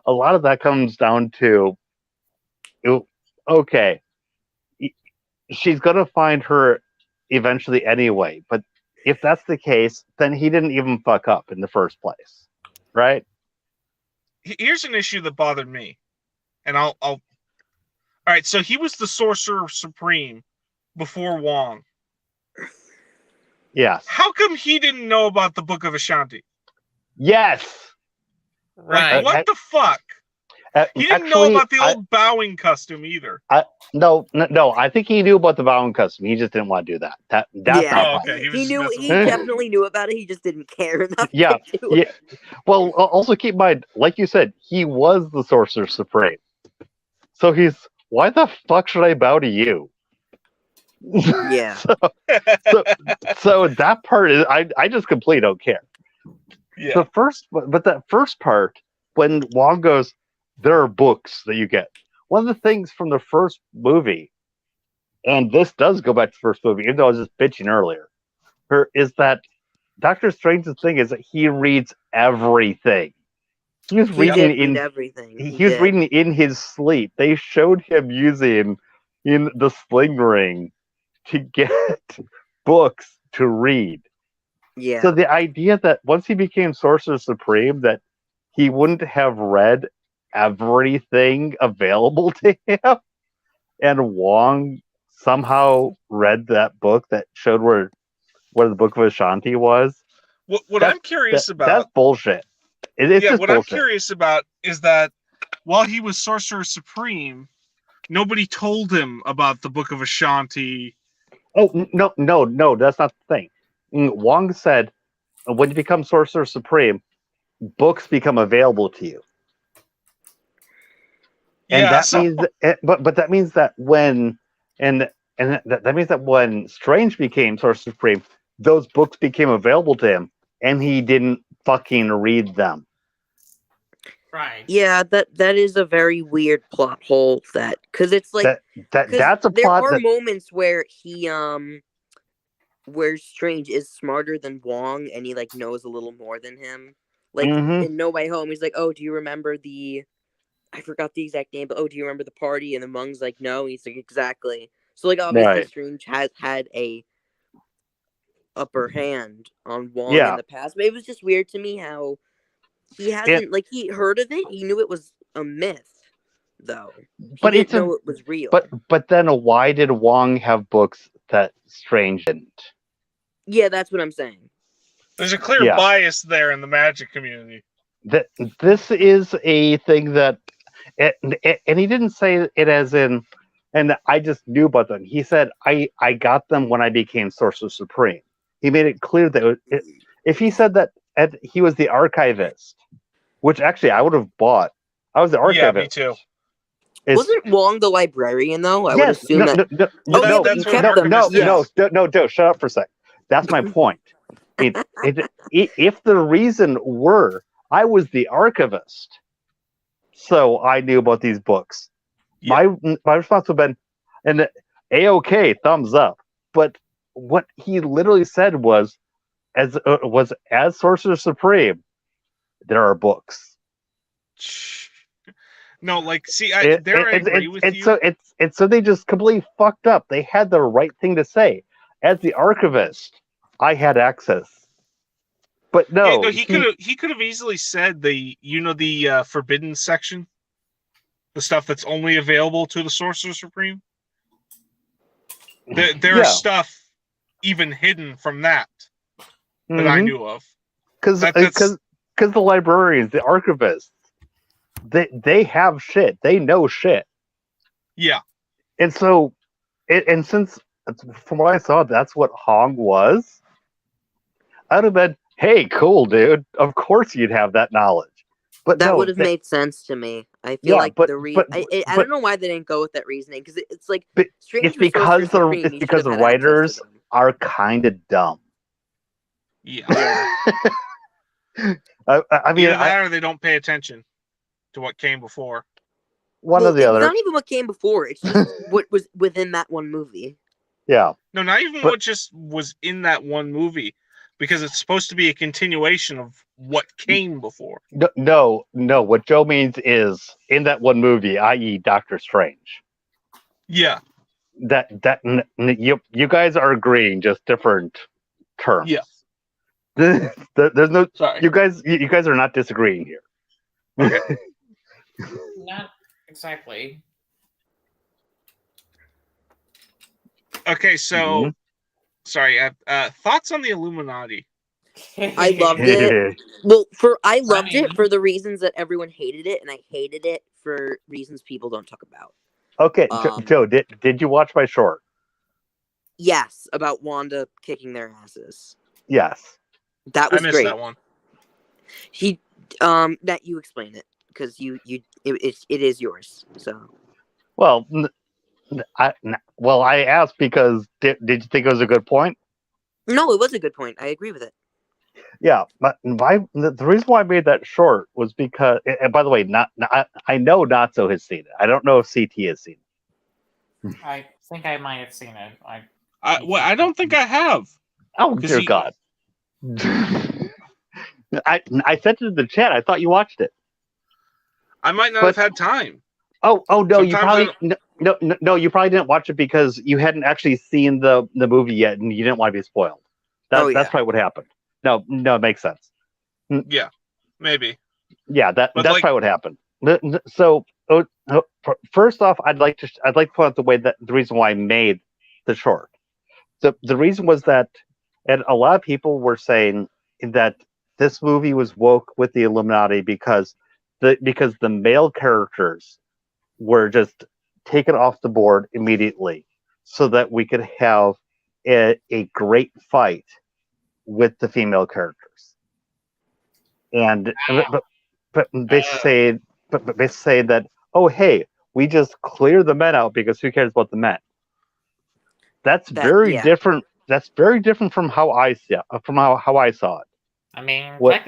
a lot of that comes down to, okay, she's gonna find her eventually anyway. But if that's the case, then he didn't even fuck up in the first place, right? Here's an issue that bothered me, and I'll. All right, so he was the Sorcerer Supreme before Wong. Yes. How come he didn't know about the Book of Ashanti? Yes. Right. Like, what the fuck? He didn't know about the old bowing custom either. No. I think he knew about the bowing custom. He just didn't want to do that. That's not okay. He definitely knew about it. He just didn't care enough. Yeah. To do it. Well, also keep in mind, like you said, he was the Sorcerer Supreme. So why the fuck should I bow to you? Yeah. so that part is, I just completely don't care. Yeah. But that first part, when Wong goes, there are books that you get. One of the things from the first movie, and this does go back to the first movie, even though I was just bitching earlier, is that Doctor Strange's thing is that he reads everything. He was reading everything. He was reading in his sleep. They showed him using in the sling ring to get books to read. Yeah. So the idea that once he became Sorcerer Supreme, that he wouldn't have read everything available to him, and Wong somehow read that book that showed where the Book of Ashanti was. What I'm curious about... That's bullshit. It's just what bullshit. I'm curious about is that while he was Sorcerer Supreme, nobody told him about the Book of Ashanti. Oh, no, that's not the thing. Wong said, when you become Sorcerer Supreme, books become available to you. And that means that when that means that when Strange became Sorcerer Supreme, those books became available to him, and he didn't fucking read them. Right. Yeah, that is a very weird plot hole. Because it's like that's a there plot are that moments where where Strange is smarter than Wong, and he like knows a little more than him. Like in No Way Home, he's like, "Oh, do you remember the?" I forgot the exact name, but "Oh, do you remember the party?" And the Wong's like, "No." And he's like, "Exactly." So like obviously right. Strange has had a upper hand on Wong in Yeah. the past, but it was just weird to me how he hasn't It, like he heard of it. He knew it was a myth, though. He but didn't it's a know it was real. but then why did Wong have books that Strange didn't? Yeah, that's what I'm saying. There's a clear Yeah. bias there in the magic community. That this is a thing that, and he didn't say it as in, and I just knew about them. He said, I got them when I became Sorcerer Supreme. He made it clear that if he said that he was the archivist, which actually I would have bought. I was the archivist. Yeah, me too. Wasn't Wong the librarian though? I would Yes, assume that. Well, Oh, yeah, but that's you what kept them. archivist is. No, Joe, shut up for a sec. That's my point. If the reason were I was the archivist, so I knew about these books, Yeah. my response would have been, and A-OK, thumbs up. But what he literally said was, as Sorcerer Supreme, there are books. No, like, see, I agree with you. So they just completely fucked up. They had the right thing to say. As the archivist, I had access. But no, Yeah, no, he could have easily said the forbidden section, the stuff that's only available to the Sorcerer Supreme. There is stuff even hidden from that I knew of. Because the librarians, the archivists, they have shit. They know shit. Yeah. And so, and since from what I saw, that's what Hong was. I'd have been, hey, cool, dude. Of course you'd have that knowledge. But that no, would have made sense to me. I feel like I don't know why they didn't go with that reasoning because it's like it's because the writers are kind of dumb. Yeah. I mean, either that or they don't pay attention to what came before. One or the other. It's not even what came before. It's just what was within that one movie. Yeah. No, not even what just was in that one movie, because it's supposed to be a continuation of what came before. No. What Joe means is in that one movie, i.e., Doctor Strange. Yeah. You guys are agreeing, just different terms. Yeah. There's no. Sorry. You guys are not disagreeing here. Okay. Not exactly. Okay, so sorry. Thoughts on the Illuminati? I loved it. Well, I loved it for the reasons that everyone hated it, and I hated it for reasons people don't talk about. Okay, Joe, did you watch my short? Yes, about Wanda kicking their asses. Yes, that was I missed great. That one. That you explain it because it is yours. So, well, I asked because did you think it was a good point? No, it was a good point. I agree with it. Yeah, but the reason why I made that short was because, and by the way, I know Natso has seen it. I don't know if CT has seen it. I think I might have seen it. I don't think I have. Oh dear God! I sent it in the chat. I thought you watched it. I might not have had time. Oh no! Sometimes You probably no. You probably didn't watch it because you hadn't actually seen the movie yet, and you didn't want to be spoiled. That's probably what happened. No, it makes sense. Yeah, maybe. Yeah, that's probably what happened. So, first off, I'd like to point out the reason why I made the short. The reason was that, and a lot of people were saying that this movie was woke with the Illuminati because the male characters were just taken off the board immediately, so that we could have a great fight with the female characters, and but they say that, oh hey, we just clear the men out because who cares about the men? That's very different. That's very different from how I saw it. I mean, What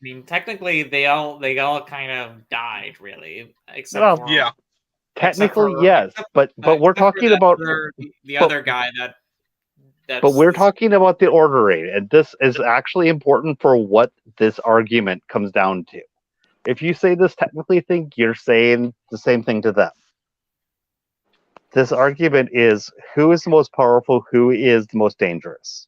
mean, technically, they all kind of died, really, except Well, for Yeah. technically, yes, but we're talking about the other guy that's but we're talking about the ordering, and this is actually important for what this argument comes down to. If you say this technically thing, you're saying the same thing to them. This argument is who is the most powerful, who is the most dangerous.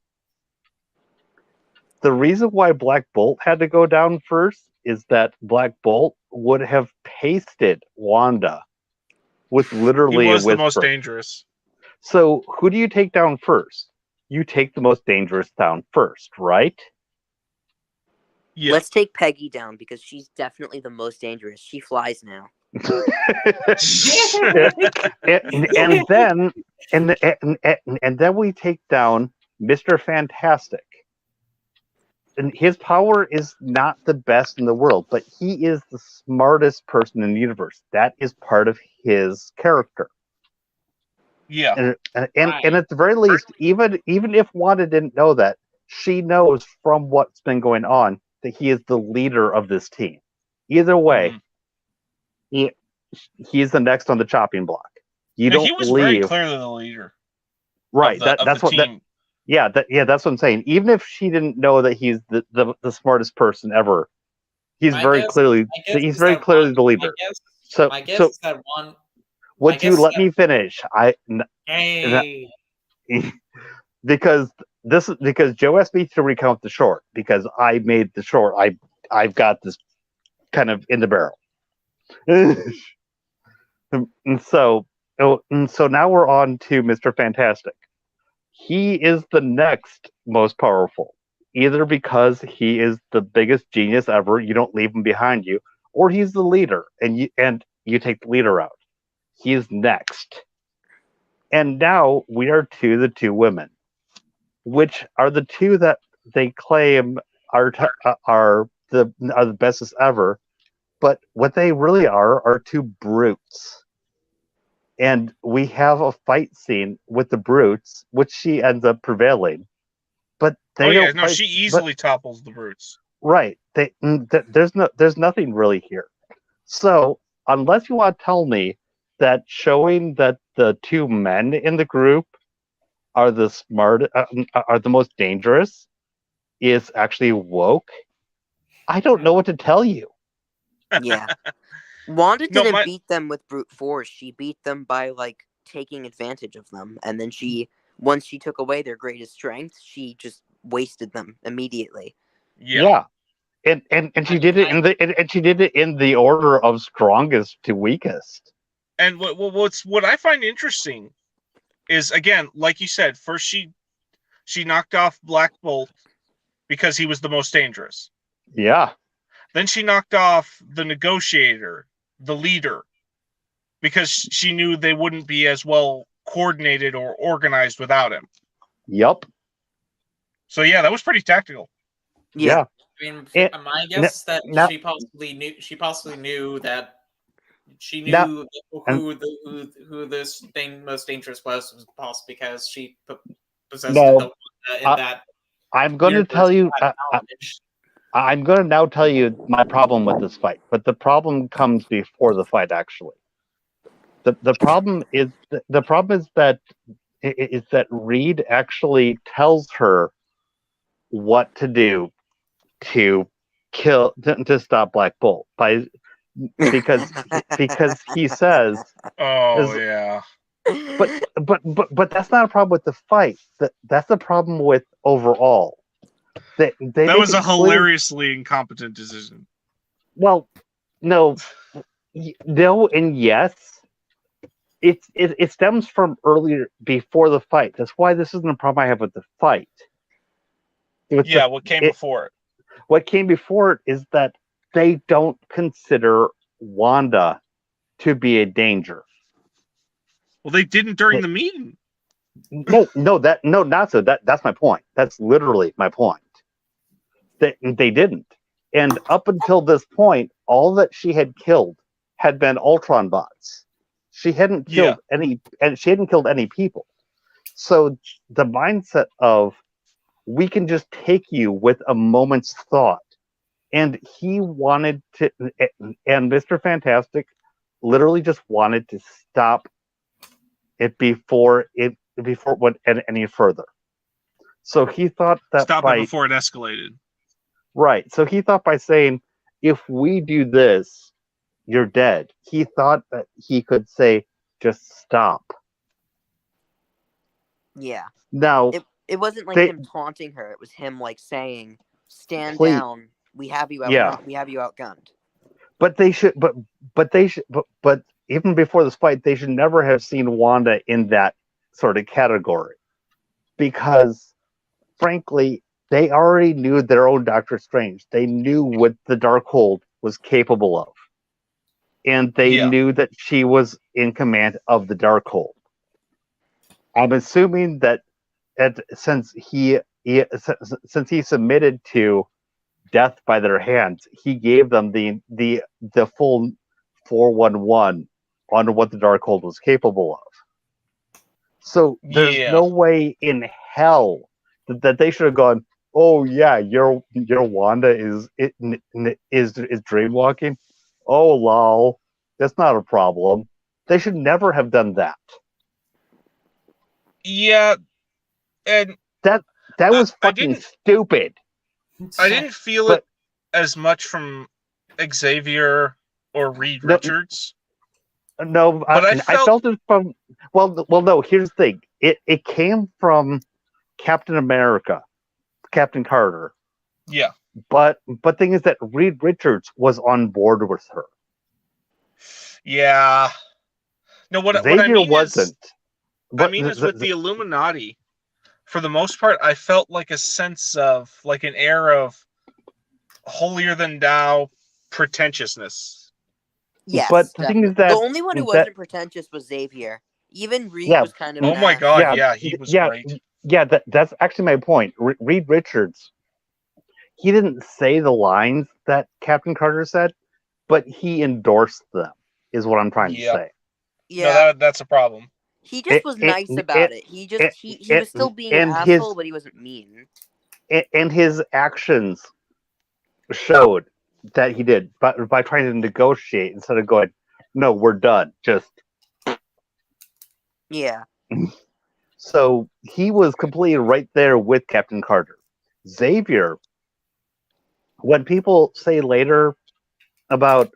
The reason why Black Bolt had to go down first is that Black Bolt would have pasted Wanda with literally He was a the most whisper. dangerous. So who do you take down first? You take the most dangerous down first, right? Yeah. Let's take Peggy down because she's definitely the most dangerous. She flies now. and then we take down Mr. Fantastic. And his power is not the best in the world, but he is the smartest person in the universe. That is part of his character. Yeah. And at the very least, even if Wanda didn't know that, she knows from what's been going on that he is the leader of this team. Either way, he's the next on the chopping block. You don't he was leave. very clearly the leader. Right. That's what team. That's what I'm saying. Even if she didn't know that he's the smartest person ever, he's very clearly the leader. My guess is that one. Would you let me finish? Because Joe asked me to recount the short because I made the short. I've got this kind of in the barrel. and so now we're on to Mr. Fantastic. He is the next most powerful, either because he is the biggest genius ever, you don't leave him behind you, or he's the leader and you take the leader out. He's next. And now we are to the two women, which are the two that they claim are the bestest ever, but what they really are two brutes. And we have a fight scene with the brutes, which she ends up prevailing. But she easily topples the brutes. Right. There's nothing really here. So unless you want to tell me that showing that the two men in the group are the most dangerous is actually woke, I don't know what to tell you. Yeah. Wanda didn't beat them with brute force. She beat them by taking advantage of them, and then once she took away their greatest strength, she just wasted them immediately. Yeah. And she did it in the order of strongest to weakest. And what I find interesting is, again, like you said, first she knocked off Black Bolt because he was the most dangerous. Yeah. Then she knocked off the negotiator, the leader, because she knew they wouldn't be as well coordinated or organized without him. Yep. So yeah, that was pretty tactical. Yeah. I mean, my guess is that she possibly knew that she knew who this thing most dangerous was possibly because she possessed in that. I'm going to tell you. I'm going to now tell you my problem with this fight, but the problem comes before the fight. Actually, the problem is that Reed actually tells her what to do to stop Black Bolt because he says, yeah. But that's not a problem with the fight. That's the problem with overall. That was a hilariously incompetent decision. Well, no, and yes. It stems from earlier, before the fight. That's why this isn't a problem I have with the fight. What came before it? What came before it is that they don't consider Wanda to be a danger. Well, they didn't during the meeting. No, not so. That's my point. That's literally my point. They didn't. And up until this point, all that she had killed had been Ultron bots. She hadn't killed any people. So the mindset of we can just take you with a moment's thought and he wanted to, and Mr. Fantastic literally just wanted to stop it before it went any further. So he thought that Stop it before it escalated. Right. So he thought by saying, if we do this, you're dead. He thought that he could say, just stop. Yeah. Now, it wasn't like him taunting her. It was him like saying, stand down. We have you we have you outgunned. But they should but even before this fight, they should never have seen Wanda in that sort of category. Because frankly, they already knew their own Doctor Strange. They knew what the Darkhold was capable of. And they knew that she was in command of the Darkhold. I'm assuming that since he submitted to death by their hands, he gave them the full 411 on what the Darkhold was capable of. So there's no way in hell that they should have gone, oh yeah, your Wanda is dreamwalking. Oh lol, that's not a problem. They should never have done that. Yeah, and that was fucking stupid. I didn't feel it as much from Xavier or Reed Richards. No, but I felt it from. Well, no. Here's the thing. It came from Captain America, Captain Carter. Yeah. But thing is that Reed Richards was on board with her. Yeah. No, what I mean wasn't. Is with the Illuminati, for the most part, I felt like a sense of, like, an air of holier than thou pretentiousness. Yes, but the thing is that the only one who wasn't pretentious was Xavier. Even Reed was kind of. Oh my god! Yeah, he was great. Yeah, that's actually my point. Reed Richards, he didn't say the lines that Captain Carter said, but he endorsed them. Is what I'm trying to say. Yeah, no, that's a problem. He just was nice about it. He was still being an asshole, but he wasn't mean. And his actions showed that he did, by trying to negotiate instead of going, no, we're done. Just yeah. So he was completely right there with Captain Carter. Xavier, when people say later about,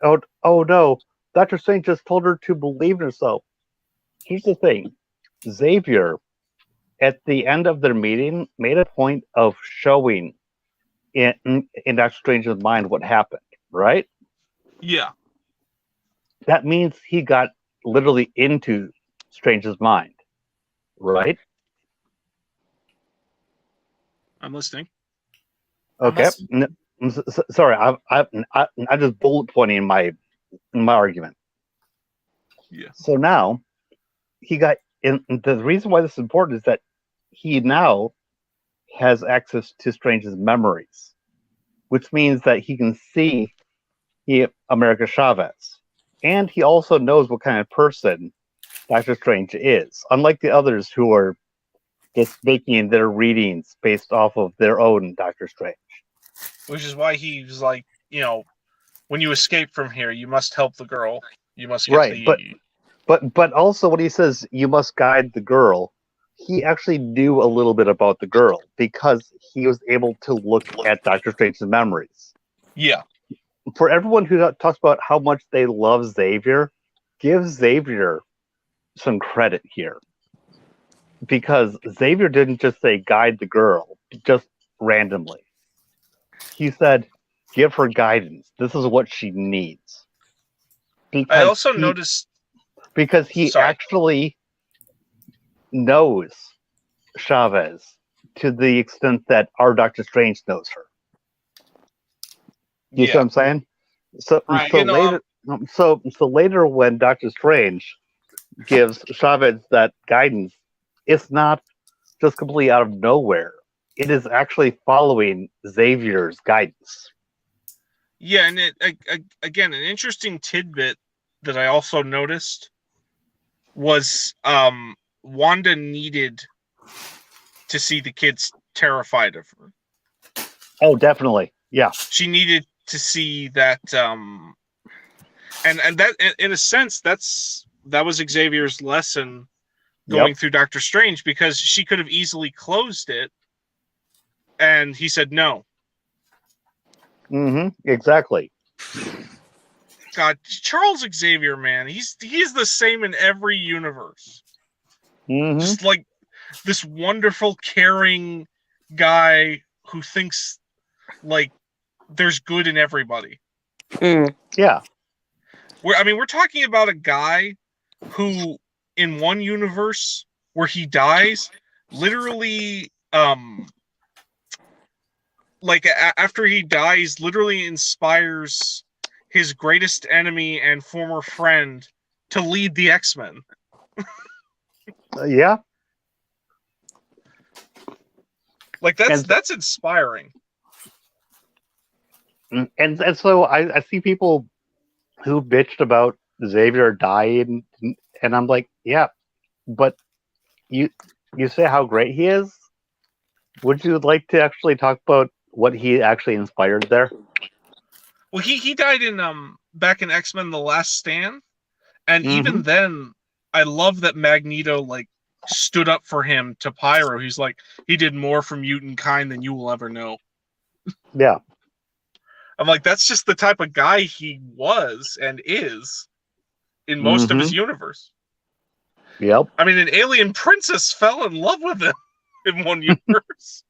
oh no, Dr. Strange just told her to believe in herself. Here's the thing. Xavier, at the end of their meeting, made a point of showing in Dr. Strange's mind what happened, right? Yeah. That means he got literally into Strange's mind, right? I'm listening. Okay. Sorry, I'm just bullet pointing my argument. Yeah. So now he got in. The reason why this is important is that he now has access to Strange's memories, which means that he can see America Chavez, and he also knows what kind of person Doctor Strange is. Unlike the others who are just making their readings based off of their own Doctor Strange. Which is why he's like, when you escape from here, you must help the girl. You must get But also when he says you must guide the girl, he actually knew a little bit about the girl because he was able to look at Doctor Strange's memories. Yeah. For everyone who talks about how much they love Xavier, give Xavier some credit here. Because Xavier didn't just say guide the girl, just randomly. He said, give her guidance. This is what she needs. I also noticed... Because he actually knows Chavez to the extent that our Doctor Strange knows her. You see what I'm saying? So later when Doctor Strange gives Chavez that guidance, it's not just completely out of nowhere. It is actually following Xavier's guidance. Yeah, and again, an interesting tidbit that I also noticed was Wanda needed to see the kids terrified of her. Oh, definitely. Yeah. She needed to see that, and that, in a sense, that was Xavier's lesson going through Doctor Strange, because she could have easily closed it, and he said no. Mm-hmm. Exactly. God, Charles Xavier, man, he's the same in every universe. Mm-hmm. Just like this wonderful, caring guy who thinks like there's good in everybody. Yeah. We're talking about a guy who, in one universe where he dies, literally, after he dies, literally inspires his greatest enemy and former friend to lead the X-Men. Yeah. Like, that's inspiring. And so I see people who bitched about Xavier dying, and I'm like, yeah, but you say how great he is. Would you like to actually talk about what he actually inspired there? Well, he died in back in X-Men: The Last Stand, and even then, I love that Magneto like stood up for him to Pyro. He's like, he did more for mutant kind than you will ever know. Yeah. I'm like, that's just the type of guy he was and is in most of his universe. Yep. I mean, an alien princess fell in love with him in one universe.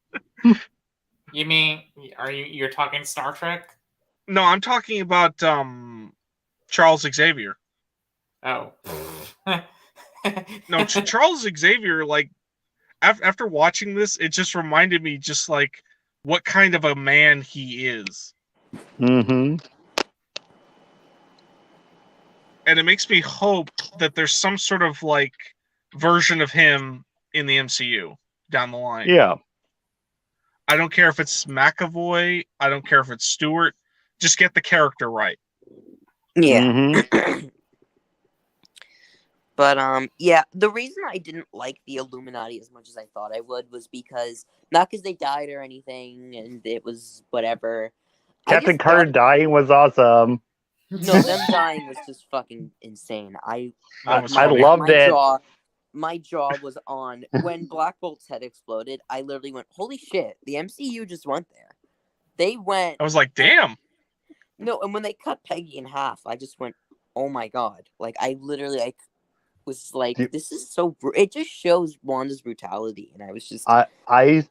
You mean, you're talking Star Trek? No, I'm talking about Charles Xavier. Oh. No, Charles Xavier, like, after watching this, it just reminded me just like what kind of a man he is. Mm-hmm. And it makes me hope that there's some sort of like version of him in the MCU down the line. Yeah. I don't care if it's McAvoy. I don't care if it's Stewart. Just get the character right. Yeah. But yeah, the reason I didn't like the Illuminati as much as I thought I would was because, not because they died or anything, and it was whatever. Captain Carter dying was awesome. No, them dying was just fucking insane. I loved it. My jaw was on when Black Bolt's head exploded. I literally went, "Holy shit!" The MCU just went there. They went. I was like, "Damn!" No, and when they cut Peggy in half, I just went, "Oh my god!" Like, I literally was like, "This is so." It just shows Wanda's brutality, and I was just. Okay.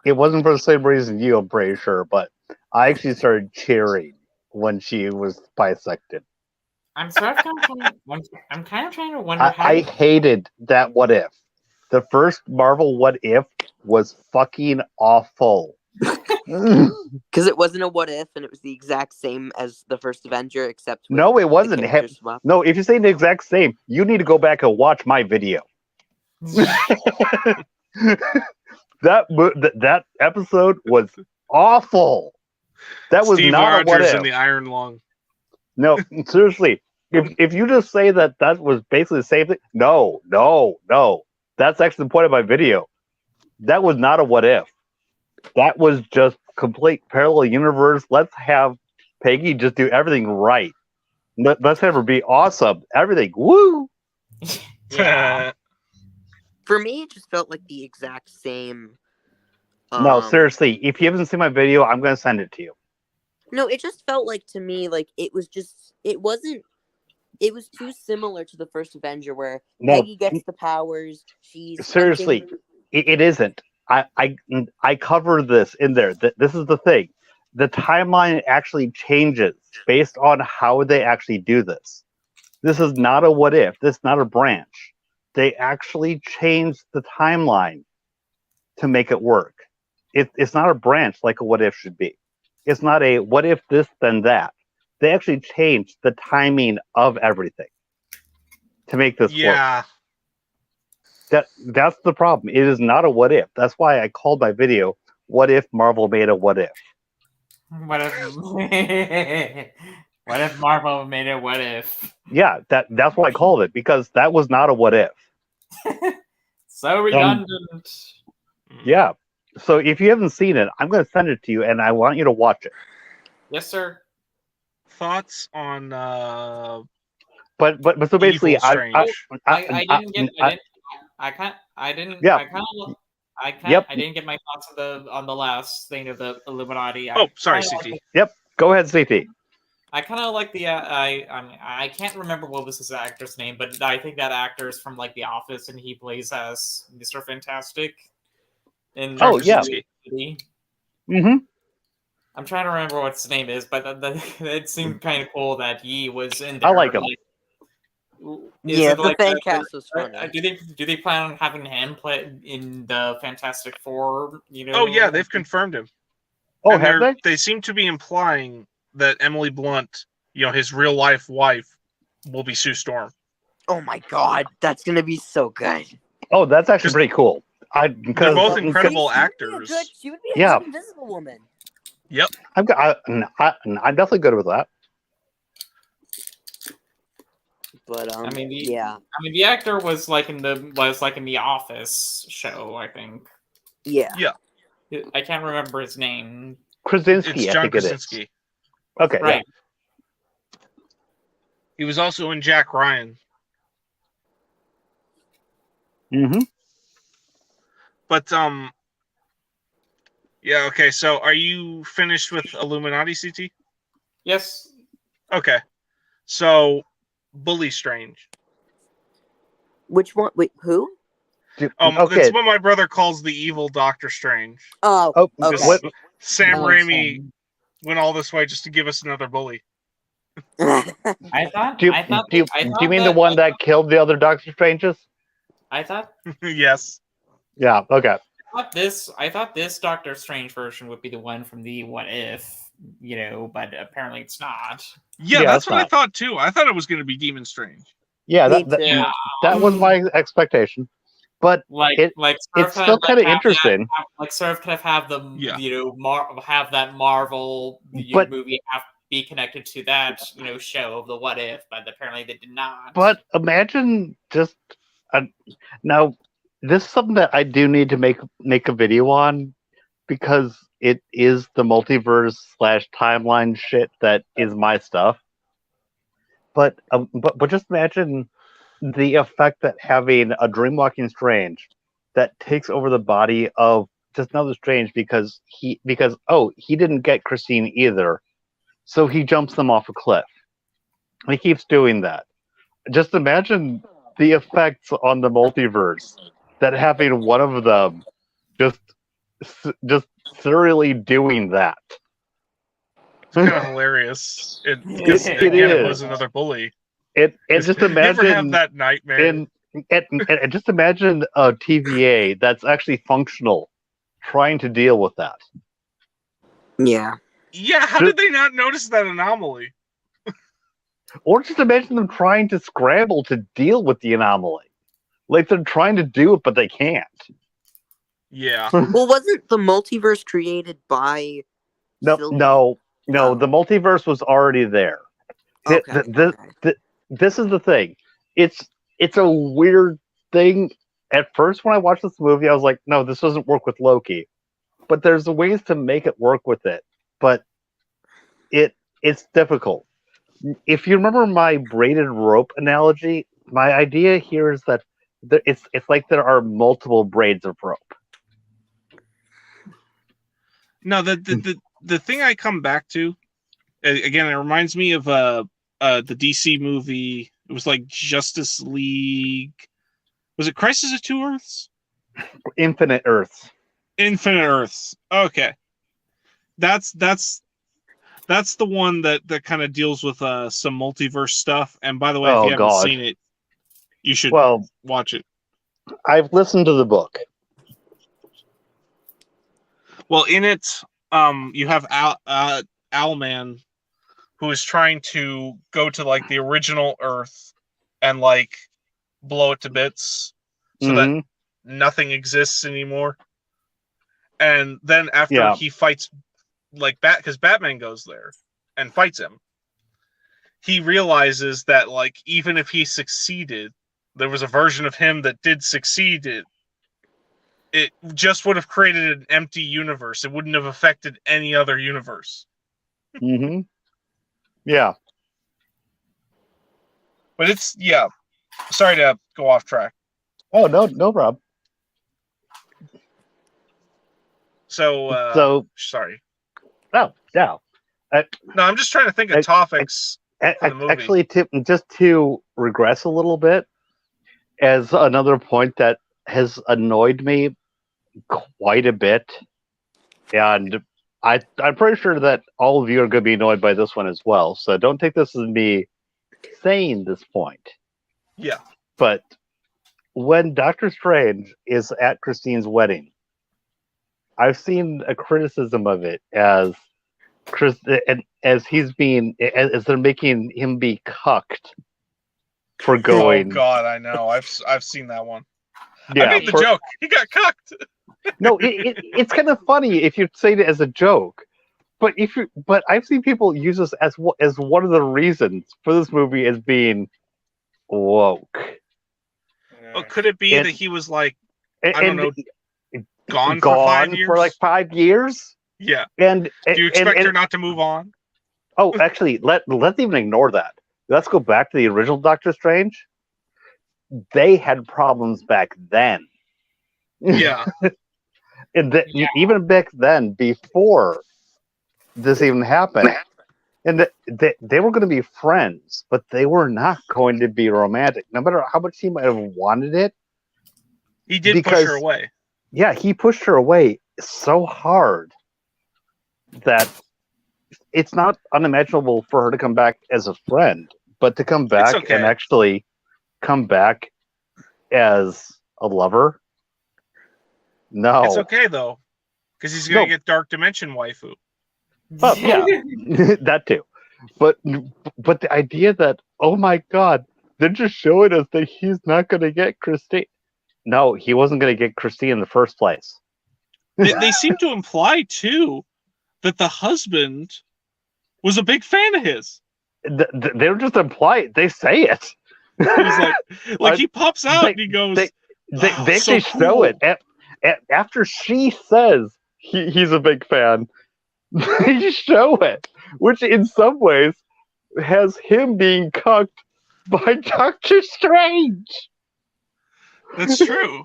It wasn't for the same reason you, I'm pretty sure, but I actually started cheering when she was bisected. I'm kind of trying to wonder how. I hated that what if. The first Marvel what if was fucking awful. Because it wasn't a what if, and it was the exact same as the first Avenger, except no, it wasn't. No, if you say the exact same, you need to go back and watch my video. That episode was awful. That was Steve not Rogers a what if. in the Iron Lung. No, seriously. If you just say that was basically the same thing, no. That's actually the point of my video. That was not a what if. That was just complete parallel universe. Let's have Peggy just do everything right. Let's have her be awesome. Everything. Woo! Yeah. For me, it just felt like the exact same. No, seriously. If you haven't seen my video, I'm going to send it to you. No, it just felt like to me like it was too similar to the first Avenger where Peggy gets the powers. She's seriously, it isn't. I cover this in there. This is the thing. The timeline actually changes based on how they actually do this. This is not a what if. This is not a branch. They actually changed the timeline to make it work. It's not a branch like a what if should be. It's not a what if this then that. They actually changed the timing of everything to make this work. That's the problem. It is not a what if. That's why I called my video "What If Marvel Made a What If." What if Marvel made a what if? Yeah, that's what I called it, because that was not a what if. So redundant. Yeah. So if you haven't seen it, I'm going to send it to you, and I want you to watch it. Yes, sir. Thoughts on But so basically, Evil Strange? I didn't get. I can't. I didn't. Yeah. I kind of. I can't. Yep. I didn't get my thoughts on the last thing of the Illuminati. Oh, sorry, kinda CT. Yep. Go ahead, CT. I kind of like the. I can't remember what was his actor's name, but I think that actor is from like The Office, and he plays as Mr. Fantastic. In Oh, yeah. Mm-hmm. I'm trying to remember what his name is, but it seemed kind of cool that he was in there. I like him. Yeah, the fan cast was funny. Do they plan on having him play in the Fantastic Four? You know? Oh yeah, they've confirmed him. Oh, and have they? They seem to be implying that Emily Blunt, his real life wife, will be Sue Storm. Oh my god, that's gonna be so good. Oh, that's actually pretty cool. They're both incredible actors. She would be a good Invisible Woman. Yep. I'm definitely good with that. But I mean, yeah. I mean, the actor was like in the Office show, I think. Yeah. Yeah. I can't remember his name. Krasinski, it's I John think Krasinski. It is. Okay, right. Yeah. He was also in Jack Ryan. Mm-hmm. But yeah. Okay. So, are you finished with Illuminati, CT? Yes. Okay. So, Bully Strange. Which one? Wait, who? Okay. That's what my brother calls the evil Doctor Strange. Oh, okay. What? Sam Raimi went all this way just to give us another bully. I thought. Do you mean the one that killed the other Doctor Stranges? I thought. Yes. Yeah. Okay. I thought this Doctor Strange version would be the one from the What If, but apparently it's not. Yeah, that's what I thought too. I thought it was going to be Demon Strange. Yeah, that was my expectation. But it's still kind of interesting. Sort of have them, have that Marvel movie be connected to that, show of the What If, but apparently they did not. But imagine just now. This is something that I do need to make a video on because it is the multiverse / timeline shit that is my stuff. But just imagine the effect that having a dreamwalking Strange that takes over the body of just another Strange because he didn't get Christine either, so he jumps them off a cliff. And he keeps doing that. Just imagine the effects on the multiverse that having one of them just serially doing that. It's kind of hilarious. It was another bully. And just imagine you ever have that nightmare. And just imagine a TVA that's actually functional trying to deal with that. Yeah. Yeah, how did they not notice that anomaly? Or just imagine them trying to scramble to deal with the anomaly. Like they're trying to do it, but they can't. Yeah. Well, wasn't the multiverse created by No, the multiverse was already there. Okay, this is the thing. It's a weird thing. At first, when I watched this movie, I was like, no, this doesn't work with Loki. But there's ways to make it work with it. But it's difficult. If you remember my braided rope analogy, my idea here is that it's like there are multiple braids of rope. No, the thing I come back to, again, it reminds me of the DC movie. It was like Justice League. Was it Crisis of Two Earths? Infinite Earths. Infinite Earths. Okay, that's the one that kind of deals with some multiverse stuff. And by the way, if you haven't seen it, you should watch it. I've listened to the book. Well, in it, you have Owlman, who is trying to go to like the original Earth and like blow it to bits so that nothing exists anymore. And then after he fights, because Batman goes there and fights him, he realizes that like even if he succeeded, there was a version of him that did succeed it. it just would have created an empty universe. It wouldn't have affected any other universe. Mm-hmm. Yeah. But it's sorry to go off track. Oh, no problem. So sorry. No. No, I'm just trying to think of topics for the movie. Actually, to regress a little bit, as another point that has annoyed me quite a bit, and I'm pretty sure that all of you are going to be annoyed by this one as well. So don't take this as me saying this point. Yeah. But when Doctor Strange is at Christine's wedding, I've seen a criticism of it as as they're making him be cucked for going. Oh God, I know. I've seen that one. Yeah, I made the joke. He got cucked. No, it's kind of funny if you say it as a joke, but I've seen people use this as one of the reasons for this movie as being woke. Oh, could it be that he was like, I don't know, gone for 5 years? For like 5 years? Yeah. And do you expect her not to move on? Oh, actually, let's even ignore that. Let's go back to the original Doctor Strange. They had problems back then. Yeah. And even back then, before this even happened, and they were going to be friends, but they were not going to be romantic. No matter how much he might have wanted it, he did push her away. Yeah, he pushed her away so hard that it's not unimaginable for her to come back as a friend, but to come back and actually come back as a lover. No, it's okay though, because he's gonna get Dark Dimension waifu. Oh yeah, that too. But the idea that, oh my God, they're just showing us that he's not gonna get Christine. No, he wasn't gonna get Christine in the first place. They seem to imply too that the husband was a big fan of his. They were just implying. They say it. He's like he pops out and he goes. They actually show it. After she says he's a big fan, they show it, which in some ways has him being cucked by Doctor Strange. That's true.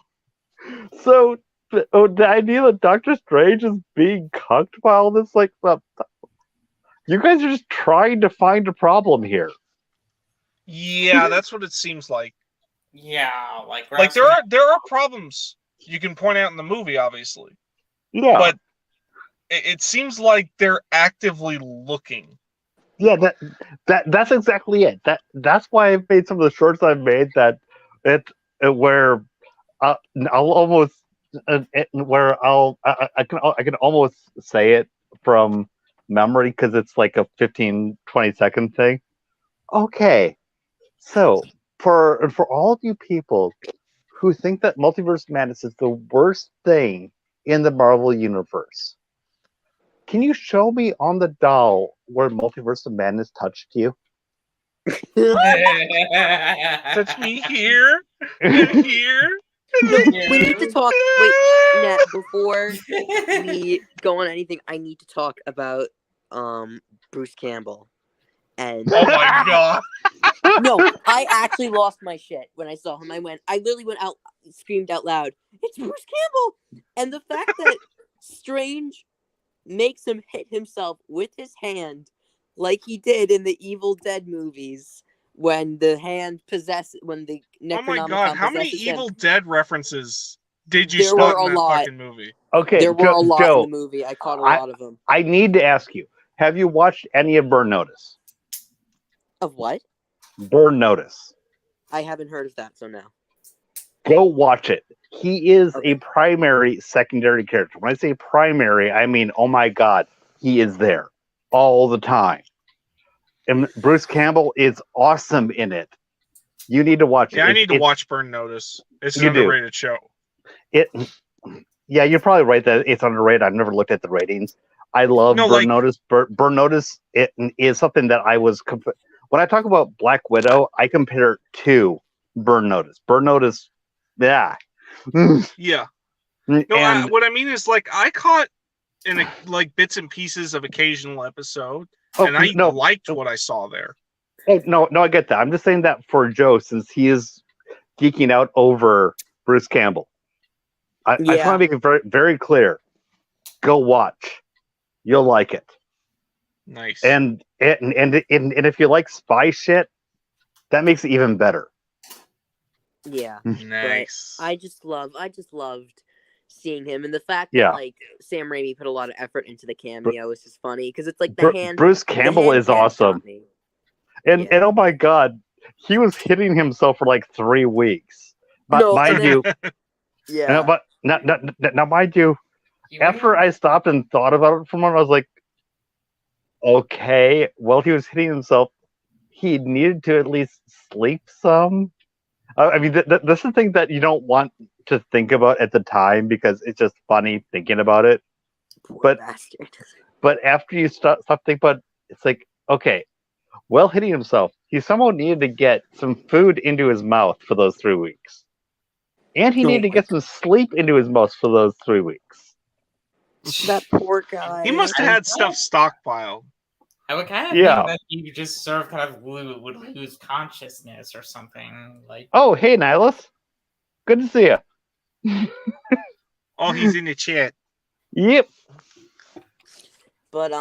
So the idea that Doctor Strange is being cucked by all this, like, well, you guys are just trying to find a problem here. Yeah, that's what it seems like. Yeah, like there are problems you can point out in the movie, obviously. Yeah, but it seems like they're actively looking. Yeah, that's exactly it. That's why I've made some of the shorts I've made where I can almost say it from memory because it's like a 15-20 second thing. Okay, so for all of you people who think that Multiverse Madness is the worst thing in the Marvel Universe, can you show me on the doll where Multiverse of Madness touched you? Touch me here and here. No, we need to talk. Wait, Nat, before we go on anything, I need to talk about Bruce Campbell. And oh my God. No, I actually lost my shit when I saw him. I literally went out, screamed out loud, "It's Bruce Campbell!" And the fact that Strange makes him hit himself with his hand like he did in the Evil Dead movies when the Necronomicon. Oh my God, how many Evil Dead references did you There spot were in a that lot. fucking movie? Okay, there were a lot Joe, in the movie. I caught a lot of them. I need to ask you, have you watched any of Burn Notice? Of what? Burn Notice. I haven't heard of that, so no. Go watch it. He is Okay. a primary, secondary character. When I say primary, I mean, oh my God, he is there all the time. And Bruce Campbell is awesome in it. You need to watch it. Yeah, I need to watch Burn Notice. It's an You do. underrated show. Yeah, you're probably right that it's underrated. I've never looked at the ratings. I love Burn Notice. Burn Notice it is something that I was... When I talk about Black Widow, I compare it to Burn Notice. Burn Notice, yeah. Yeah. No, what I mean is like I caught in like bits and pieces of occasional episode, and I liked what I saw there. Oh no, I get that. I'm just saying that for Joe, since he is geeking out over Bruce Campbell. I just want to make it very, very clear. Go watch. You'll like it. Nice. And if you like spy shit, that makes it even better. Yeah. Nice. But I just loved seeing him, and the fact that like Sam Raimi put a lot of effort into the cameo is just funny because it's like Bruce Campbell is awesome. And oh my god, he was hitting himself for like 3 weeks. Mind you, yeah. But now, mind you, after I stopped and thought about it for a moment, I was like, okay, well, he was hitting himself. He needed to at least sleep some. I mean, this is the thing that you don't want to think about at the time because it's just funny thinking about it. Poor bastard. But after you stop thinking about it, it's like, okay, well, hitting himself, he somehow needed to get some food into his mouth for those 3 weeks. And he needed to get some sleep into his mouth for those 3 weeks. That poor guy. He must have had stuff stockpiled. I would kind of think that he just sort of kind of would lose consciousness or something. Like, oh, hey, Nihilus. Good to see you. Oh, he's in the chat. Yep. But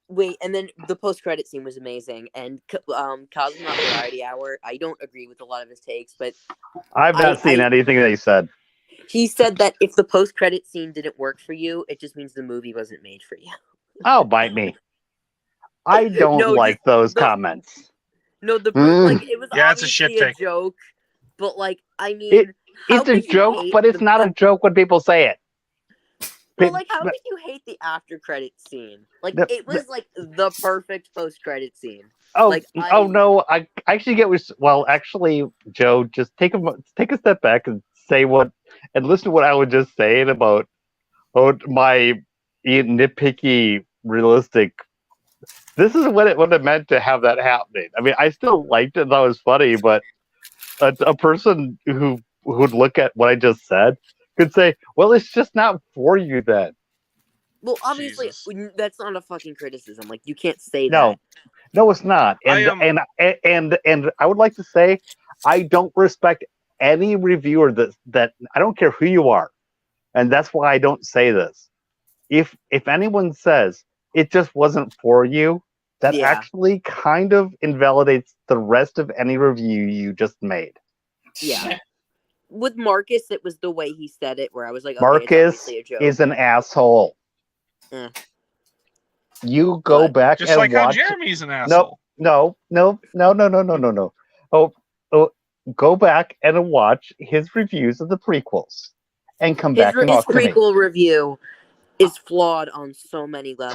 wait, and then the post-credit scene was amazing, and Cosmonaut Variety Hour. I don't agree with a lot of his takes, but I've not seen anything that he said. He said that if the post-credit scene didn't work for you, it just means the movie wasn't made for you. Oh, bite me! I don't like those comments. No, like it was it's a shit obviously a joke, but like I mean, it's a joke, but it's not a joke when people say it. Well, like, how could you hate the after-credit scene? Like, it was like the perfect post-credit scene. Oh, like, no! I actually get actually, Joe, just take a step back and say and listen to what I was just saying about my nitpicky, realistic. This is what it meant to have that happening. I mean, I still liked it; that was funny. But a person who would look at what I just said could say, "Well, it's just not for you then." Well, obviously, that's not a fucking criticism. Like, you can't say that. No, it's not. And I would like to say, I don't respect any reviewer that I don't care who you are, and that's why I don't say this. If anyone says it just wasn't for you, that actually kind of invalidates the rest of any review you just made. Yeah. With Marcus, it was the way he said it, where I was like, okay, Marcus it's a joke. is an asshole. You go back just and like watch. How Jeremy's an asshole. No. Oh, go back and watch his reviews of the prequels, and come back and talk to me. His prequel review is flawed on so many levels.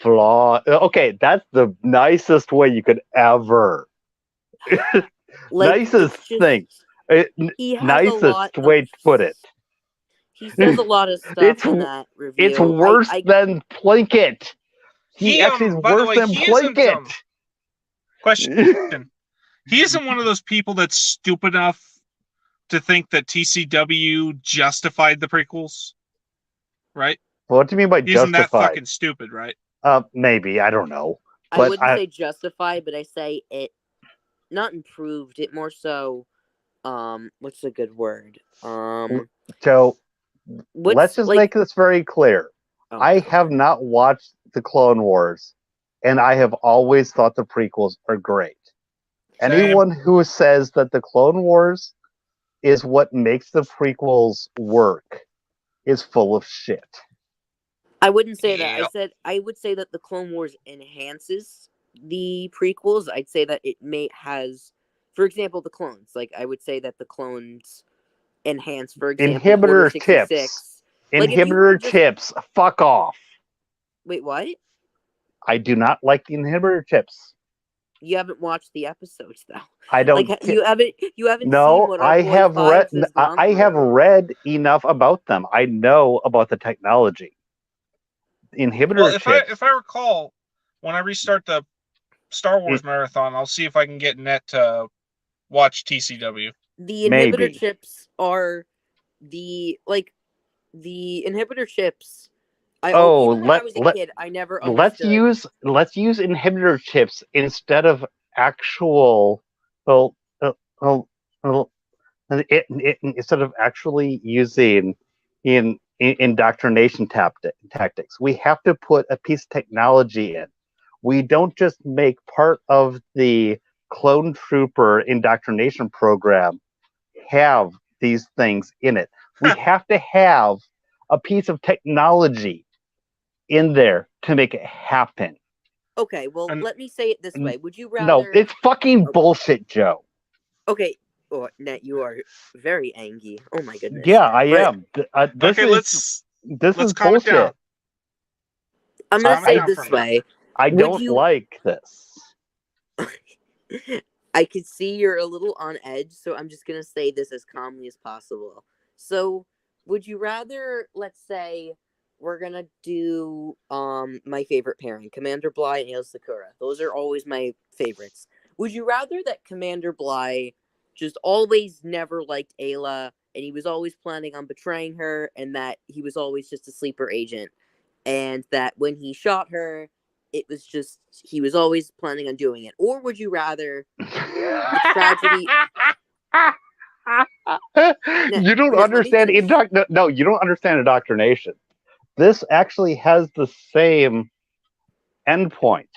Flawed. Okay, that's the nicest way you could ever. Nicest thing. Nicest way to put it. He says a lot of stuff in that review. It's worse than Plinkett. He actually is worse than Plinkett. Question. He isn't one of those people that's stupid enough to think that TCW justified the prequels, right? What do you mean by justified? Isn't that fucking stupid, right? Maybe. I don't know. I wouldn't say justified, but I say it not improved. It more so, what's a good word? So, let's just make this very clear. Oh. I have not watched the Clone Wars, and I have always thought the prequels are great. Same. Anyone who says that the Clone Wars is what makes the prequels work is full of shit. I wouldn't say that. I would say that the Clone Wars enhances the prequels. I'd say that it has, for example, the clones. Like, I would say that the clones enhance, for example, inhibitor tips. Inhibitor tips. Fuck off. Wait, what? I do not like the inhibitor tips. You haven't watched the episodes, though. I don't. Like, you haven't. No, seen what I have read. I have read enough about them. I know about the technology. Inhibitor tips. If I recall, when I restart the Star Wars marathon, I'll see if I can get Net to watch TCW. The inhibitor chips are the inhibitor chips. Oh, Even when I was a kid, I never let's understood. let's use inhibitor chips instead of actual well, well, well instead of actually using indoctrination tactics. We have to put a piece of technology in. We don't just make part of the clone trooper indoctrination program have these things in it. We have to have a piece of technology in there to make it happen. Okay, well, let me say it this way. Would you rather... No, it's fucking bullshit, Joe. Okay. Oh, Nat, you are very angry. Oh my goodness. Yeah, I am. Okay, let's is calm bullshit. it down. I'm going to say it this way. I don't like this. I could see you're a little on edge, so I'm just going to say this as calmly as possible. So, would you rather, let's say, we're going to do my favorite pairing, Commander Bly and Aayla Secura. Those are always my favorites. Would you rather that Commander Bly just always never liked Aayla, and he was always planning on betraying her, and that he was always just a sleeper agent, and that when he shot her, it was just, he was always planning on doing it? Or would you rather the tragedy... You don't understand you don't understand indoctrination. This actually has the same endpoint.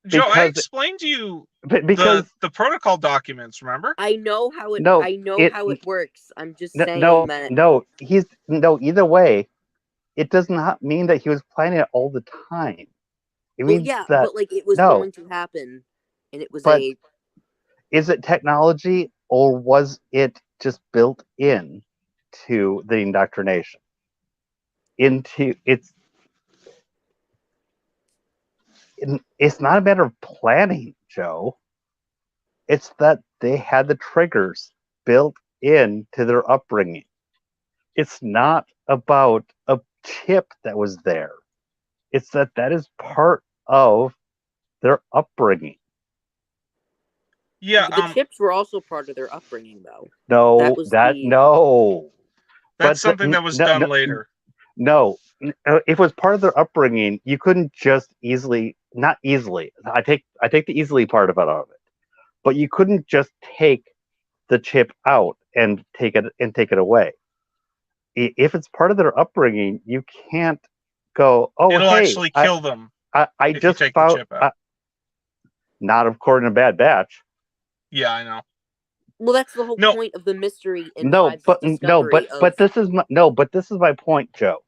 Joe, I explained to you because the protocol documents, remember? I know how it how it works. I'm just saying that either way, it does not mean that he was planning it all the time. It means that, but like it was going to happen, and it was is it technology or was it just built in to the indoctrination? It's not a matter of planning, Joe. It's that they had the triggers built into their upbringing. It's not about a chip that was there. It's that is part of their upbringing. Yeah, the chips were also part of their upbringing, though. No, That's something that was done later. No, if it was part of their upbringing, you couldn't just not easily. I take the easily part of it, but you couldn't just take the chip out and take it away. If it's part of their upbringing, you can't go, it'll actually kill them. I just found the chip out. Not according to Bad Batch. Yeah, I know. Well, that's the whole point of the mystery. But this is my point, Joe.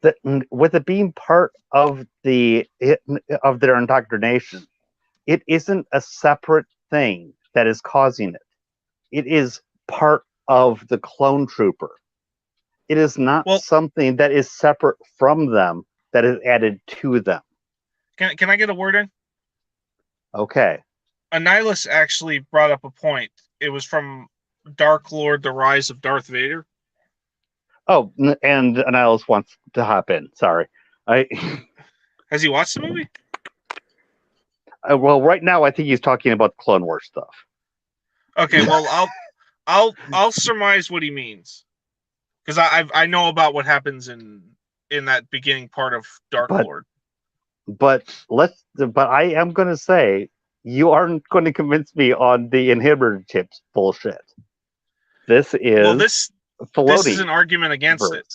That with it being part of their indoctrination, it isn't a separate thing that is causing it. It is part of the clone trooper. It is not something that is separate from them that is added to them. Can I get a word in? Okay. Annihilus actually brought up a point. It was from Dark Lord, The Rise of Darth Vader. Oh, and Annihilus wants to hop in. Sorry. Has he watched the movie? Well, right now I think he's talking about Clone Wars stuff. Okay, well I'll surmise what he means, because I know about what happens in that beginning part of Dark Lord. But I am going to say you aren't going to convince me on the inhibitor chips bullshit. This is this is an argument against it.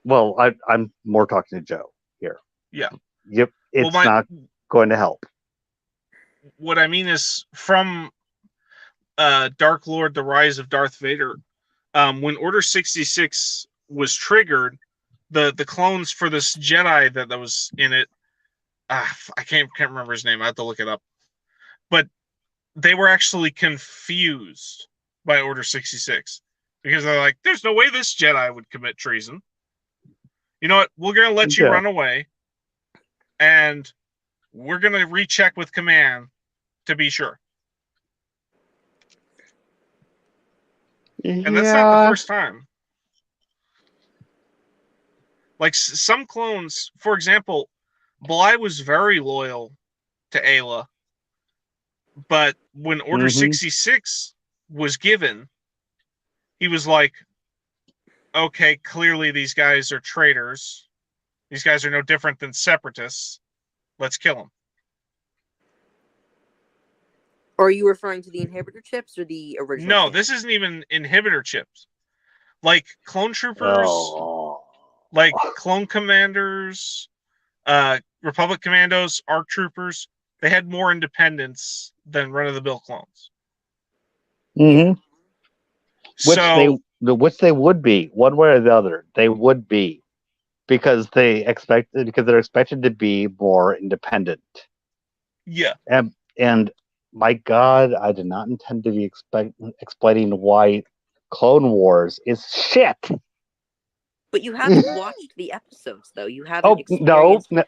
Well, I'm more talking to Joe here. Yeah. Yep. It's not going to help. What I mean is from Dark Lord, The Rise of Darth Vader, when Order 66 was triggered, the clones for this Jedi that was in it, I can't remember his name. I have to look it up. But they were actually confused by Order 66 because they're like, "There's no way this Jedi would commit treason. You know what? We're gonna let you run away, and we're gonna recheck with command to be sure." And that's not the first time. Like some clones, for example, Bly was very loyal to Aayla, but when Order 66 was given, he was like, okay, clearly these guys are traitors. These guys are no different than separatists. Let's kill them. Are you referring to the inhibitor chips or the original? No, canon? this isn't even inhibitor chips. Like clone troopers, Oh. like clone commanders, Republic commandos, ARC troopers, they had more independence than run-of-the-mill clones. Mm-hmm. So, Which they would be, one way or the other. They would be. Because they're expected to be more independent. yeah. And my God, I did not intend to be explaining why Clone Wars is shit. But you haven't watched the episodes, though. You haven't. Oh no, between...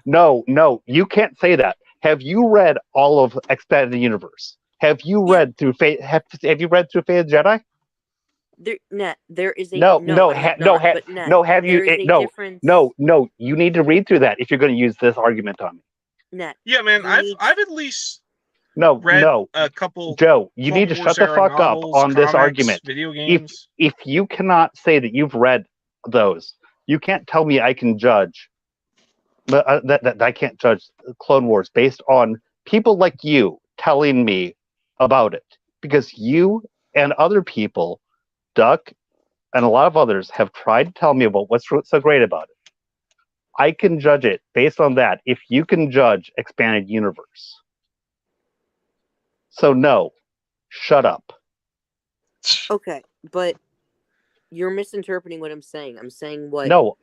no! You can't say that. Have you read all of Expanded Universe? Have you read through Fate? Have you read through Fate of the Jedi? There is a difference. No. You need to read through that if you're going to use this argument on me. Net. Yeah, man, I've at least read a couple. Joe, you need to shut the fuck up on this argument. Video games. If you cannot say that you've read those, you can't tell me I can judge. That I can't judge Clone Wars based on people like you telling me about it, because you and other people, Duck, and a lot of others have tried to tell me about what's so great about it. I can judge it based on that if you can judge Expanded Universe. So no, shut up. Okay, but you're misinterpreting what I'm saying. I'm saying what... No,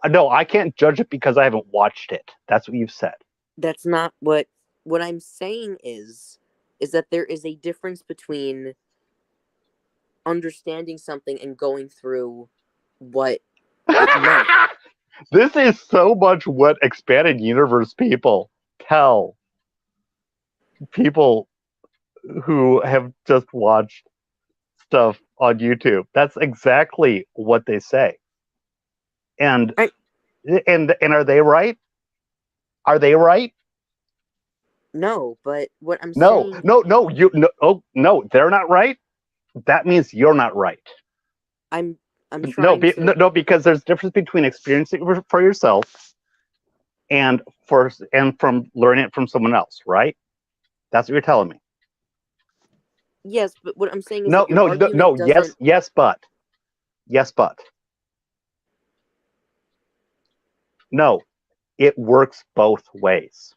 I can't judge it because I haven't watched it. That's what you've said. That's not what... What I'm saying is that there is a difference between understanding something and going through what it meant. This is so much what Expanded Universe people tell people who have just watched stuff on YouTube. That's exactly what they say. And are they right? Are they right? No, but what I'm saying... No, they're not right. That means you're not right. I'm trying No, because there's a difference between experiencing it for yourself and from learning it from someone else, right? That's what you're telling me. Yes, but what I'm saying is yes, but no, it works both ways.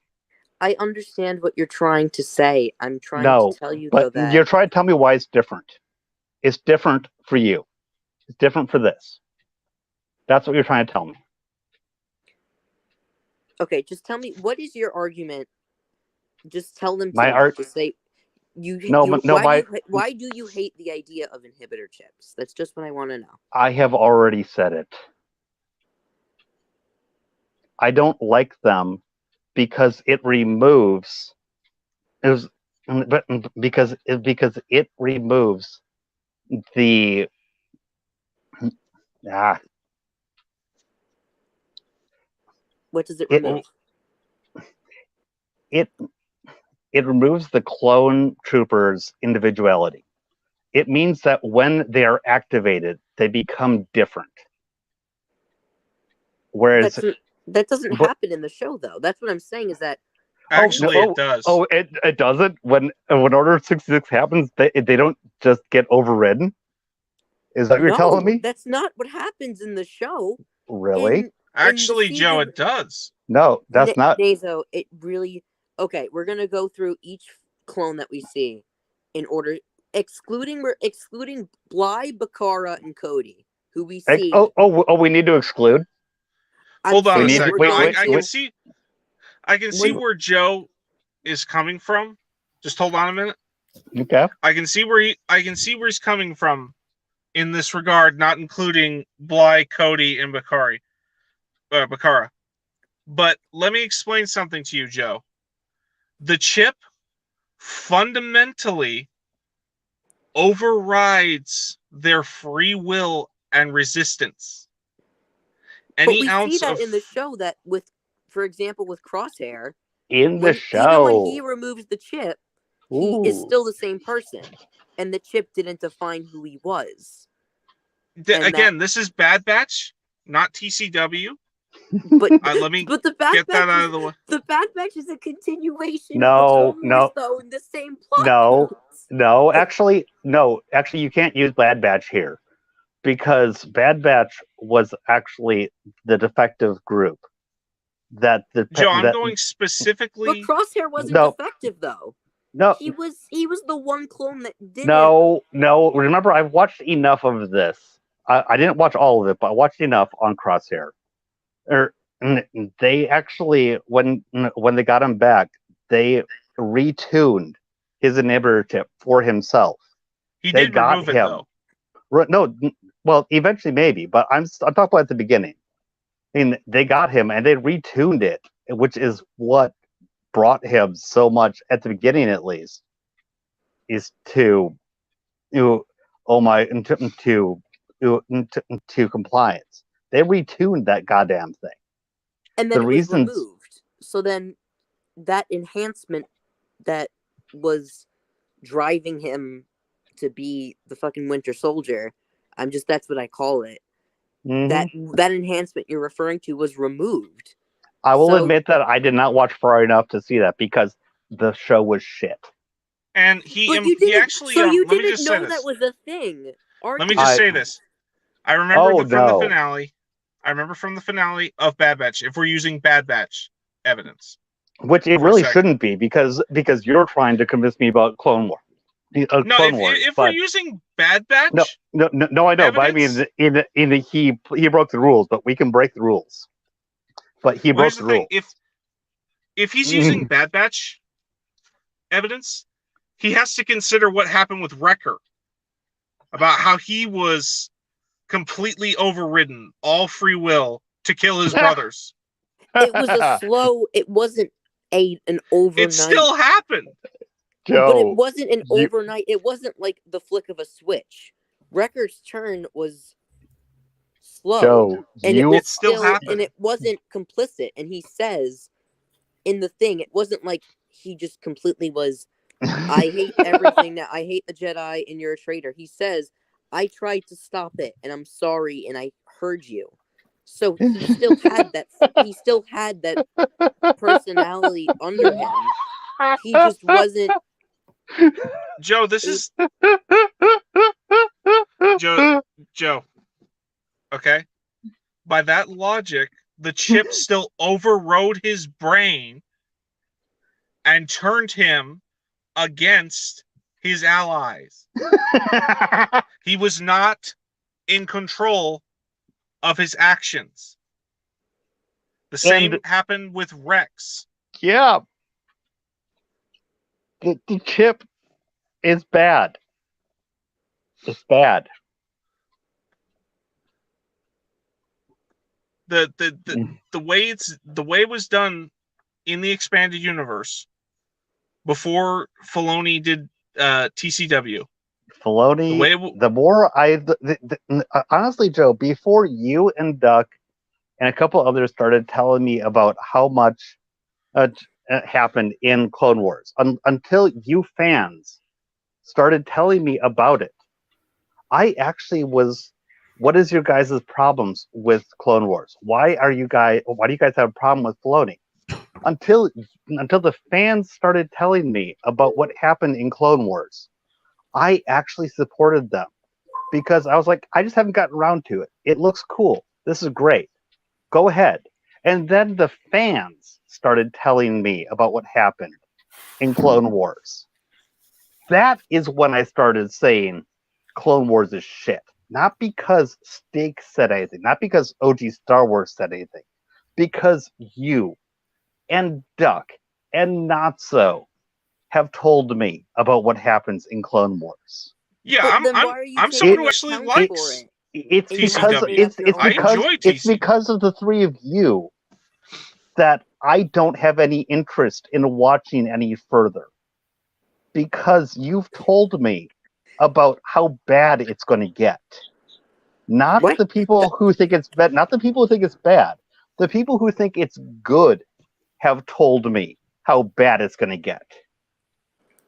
I understand what you're trying to say. I'm trying to tell you, though, that... You're trying to tell me why it's different. It's different for you. It's different for this. That's what you're trying to tell me. Okay, just tell me, what is your argument? Just tell them Just say... Why do you hate the idea of inhibitor chips? That's just what I want to know. I have already said it. I don't like them because it removes the What does it remove? It removes the clone troopers' individuality. It means that when they are activated, they become different. Whereas that doesn't happen in the show, though. That's what I'm saying. Is that it does? Oh, it doesn't. When Order 66 happens, they don't just get overridden. Is that what you're telling me? That's not what happens in the show. Really? Actually, Joe, it does. No, that's not. Nazo, it really... Okay, we're gonna go through each clone that we see in order, excluding Bly, Bakara, and Cody, who we see. We need to exclude. Hold on a second. I can see where Joe is coming from. Just hold on a minute. Okay. I can see where he's coming from in this regard, not including Bly, Cody, and Bakara. But let me explain something to you, Joe. The chip fundamentally overrides their free will and resistance. But we see that in the show that for example, with Crosshair, even when he removes the chip, he is still the same person, and the chip didn't define who he was. Again, this is Bad Batch, not TCW. But let me but the Bad get Batch that out of the way. The Bad Batch is a continuation No, of the Clone Wars, though, in the same plot. No, actually, you can't use Bad Batch here because Bad Batch was actually the defective group. Joe, I'm going specifically. But Crosshair wasn't defective, though. No, he was the one clone that didn't. No. Remember, I've watched enough of this. I didn't watch all of it, but I watched enough on Crosshair. They actually, when they got him back, they retuned his inhibitor chip for himself. He did remove it, though. No, well, eventually maybe, but I'm talking about at the beginning. I mean, they got him and they retuned it, which is what brought him so much at the beginning, at least, is to compliance. They retuned that goddamn thing. And then it was removed. So then that enhancement that was driving him to be the fucking Winter Soldier, that's what I call it. Mm-hmm. That enhancement you're referring to was removed. I will admit that I did not watch far enough to see that because the show was shit. And he actually. So you let me didn't just know say this. That was a thing. Let me just say this. I remember from the finale. I remember from the finale of Bad Batch. If we're using Bad Batch evidence, which it really shouldn't be, because you're trying to convince me about Clone Wars. If we're using Bad Batch, no, I know, evidence, but I mean, he broke the rules, but we can break the rules. But he broke the rules. If he's using Bad Batch evidence, he has to consider what happened with Wrecker, about how he was completely overridden, all free will to kill his brothers. It was it wasn't an overnight. It still happened. Joe, but it wasn't an overnight. It wasn't like the flick of a switch. Wrecker's turn was slow. Joe, and it still happened. And it wasn't complicit. And he says in the thing, it wasn't like he just completely was, I hate everything now. I hate the Jedi and you're a traitor. He says, I tried to stop it and I'm sorry and I heard you. So he still had that personality under him. He just wasn't. Joe, this is Joe. Okay? By that logic, the chip still overrode his brain and turned him against his allies. He was not in control of his actions. The same happened with Rex. Yeah. The chip is bad. It's bad. The way it was done in the expanded universe before Filoni did TCW. Filoni, honestly, Joe, before you and Duck and a couple others started telling me about how much happened in Clone Wars, until you fans started telling me about it, I actually was, what is your guys' problems with Clone Wars? Why do you guys have a problem with Filoni? Until the fans started telling me about what happened in Clone Wars, I actually supported them because I was like, I just haven't gotten around to it. It looks cool. This is great. Go ahead. And then the fans started telling me about what happened in Clone Wars. That is when I started saying Clone Wars is shit. Not because Steak said anything, not because OG Star Wars said anything, because you and Duck and Not So have told me about what happens in Clone Wars. Yeah, I'm someone who actually likes it's because of the three of you that I don't have any interest in watching any further. Because you've told me about how bad it's going to get. Not the people who think it's bad. Not the people who think it's bad. The people who think it's good have told me how bad it's going to get.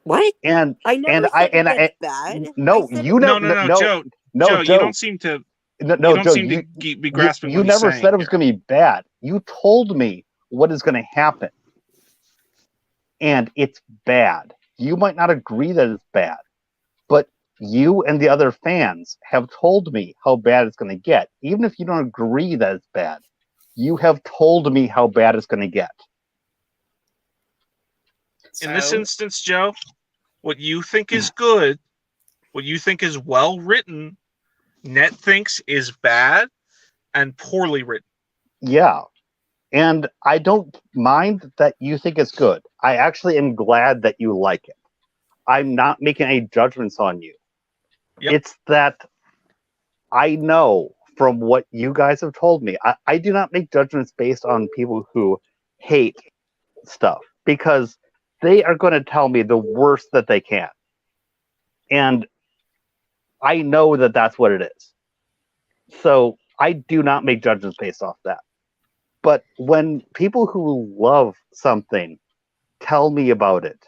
What? And I never said it gets bad. No, you never. No, Joe. Joe, you don't seem to No, you don't Joe, seem to be grasping you what he's never saying said it was here. going to be bad. You told me what is going to happen, and it's bad. You might not agree that it's bad, but you and the other fans have told me how bad it's going to get. Even if you don't agree that it's bad, you have told me how bad it's going to get. In this So- instance, Joe, what you think is good, what you think is well written, Net thinks is bad and poorly written. Yeah. And I don't mind that you think it's good. I actually am glad that you like it. I'm not making any judgments on you. Yep. It's that I know from what you guys have told me, I do not make judgments based on people who hate stuff because they are going to tell me the worst that they can. And I know that that's what it is. So I do not make judgments based off that. But when people who love something tell me about it,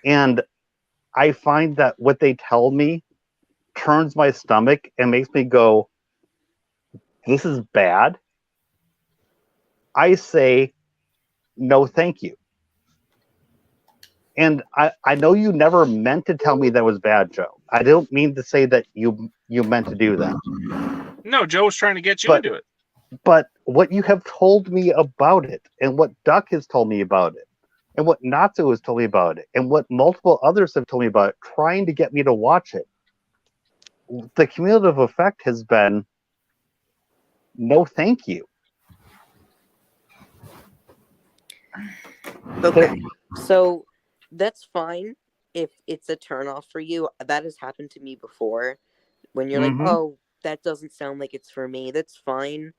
and I find that what they tell me turns my stomach and makes me go, this is bad, I say, no, thank you. And I know you never meant to tell me that was bad, Joe. I don't mean to say that you meant to do that. No, Joe was trying to get you But- into it. But what you have told me about it, and what Duck has told me about it, and what Natsu has told me about it, and what multiple others have told me about it, trying to get me to watch it, the cumulative effect has been no thank you. Okay, so that's fine if it's a turnoff for you. That has happened to me before. When you're Mhm. like, oh, that doesn't sound like it's for me, that's fine.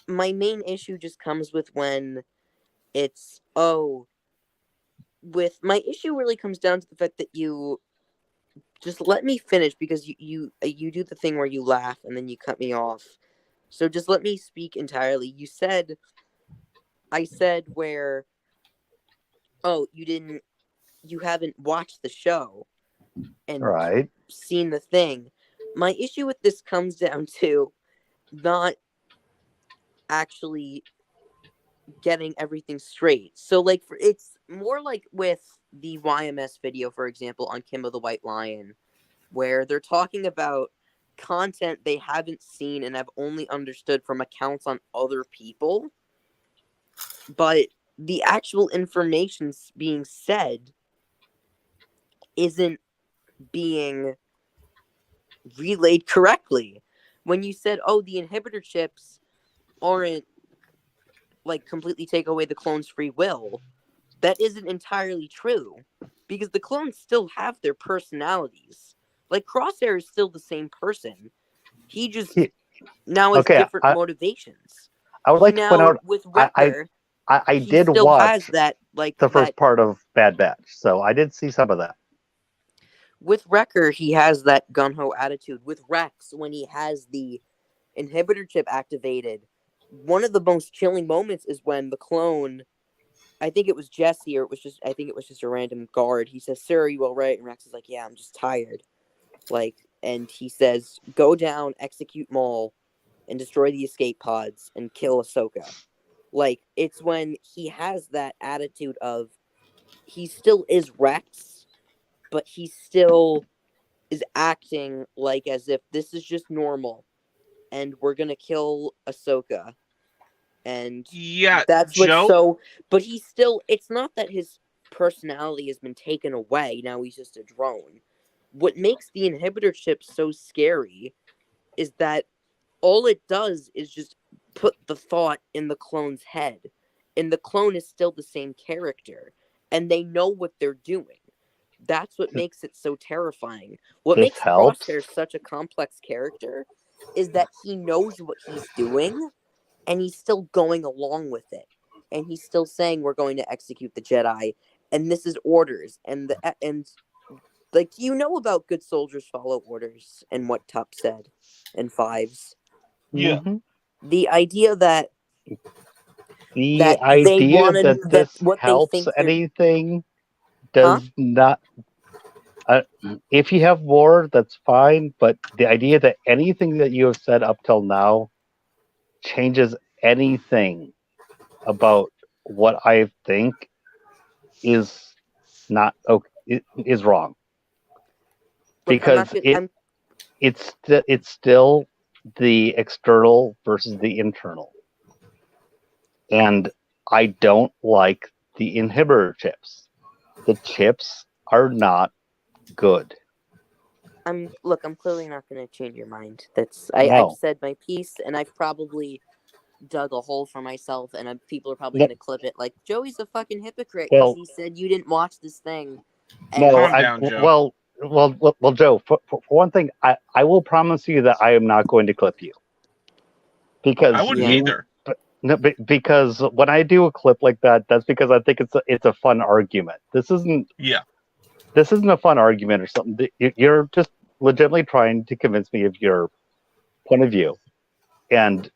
My main issue just comes with when it's, my issue really comes down to the fact that you just let me finish because you do the thing where you laugh and then you cut me off. So just let me speak entirely. I said where, oh, you haven't watched the show and Right. seen the thing. My issue with this comes down to not actually getting everything straight. So like it's more like with the YMS video, for example, on Kim of the White Lion, where they're talking about content they haven't seen and have only understood from accounts on other people. But the actual information being said isn't being relayed correctly. When you said, oh, the inhibitor chips aren't like completely take away the clone's free will, that isn't entirely true because the clones still have their personalities. Like Crosshair is still the same person. He just now has Okay, different motivations. I would like to point out with Wrecker, I he did still watch has that like the first that part of Bad Batch, so I did see some of that. with Wrecker, he has that gung-ho attitude. With Rex, when he has the inhibitor chip activated, one of the most chilling moments is when the clone, I think it was Jesse, or I think it was just a random guard. He says, "Sir, are you all right?" And Rex is like, "Yeah, I'm just tired." Like, and he says, "Go down, execute Maul, and destroy the escape pods and kill Ahsoka." Like, it's when he has that attitude of he still is Rex, but he still is acting like as if this is just normal and we're gonna kill Ahsoka. And Yeah, that's what's Joe. so, but he's still, it's not that his personality has been taken away. Now he's just a drone. What makes the inhibitor chip so scary is that all it does is just put the thought in the clone's head. And the clone is still the same character. And they know what they're doing. That's what makes it so terrifying. What This makes helps. Crosshair such a complex character is that he knows what he's doing and he's still going along with it. And he's still saying we're going to execute the Jedi and this is orders and like you know about good soldiers follow orders and what Tup said in Fives. Yeah. Mhm. The idea that The they idea wanted that this what they helps think anything does not. If you have more, that's fine. But the idea that anything that you have said up till now changes anything about what I think is not okay, is wrong. Look, Because it's still the external versus the internal, and I don't like the inhibitor chips. The chips are not good. I'm clearly not going to change your mind. No. I've said my piece, and I've probably dug a hole for myself, and people are probably going to clip it like Joey's a fucking hypocrite because he said you didn't watch this thing. And Calm down, Joe. Well, Joe. For one thing, I will promise you that I am not going to clip you because I wouldn't either. No, because when I do a clip like that, that's because I think it's a fun argument. This isn't a fun argument or something. You're just legitimately trying to convince me of your point of view, and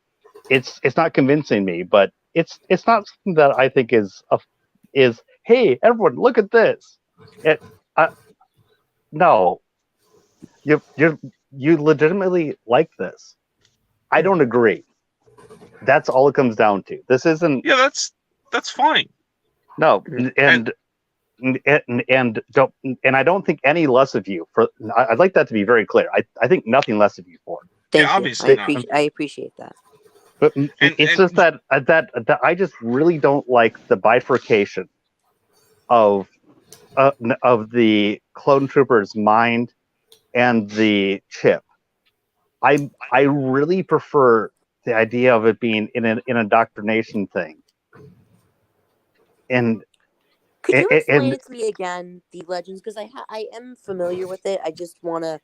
it's not convincing me. But it's not something that I think is hey, everyone, look at this. No, you legitimately like this. I don't agree. That's all it comes down to. This isn't. Yeah, that's fine. No, and I don't think any less of you. I'd like that to be very clear. I think nothing less of you for it. Thank you. Obviously I appreciate that. But it's just that I just really don't like the bifurcation of the clone trooper's mind and the chip. I really prefer the idea of it being in an indoctrination thing. And could you explain it to me again, the Legends? Because I am familiar with it. I just want to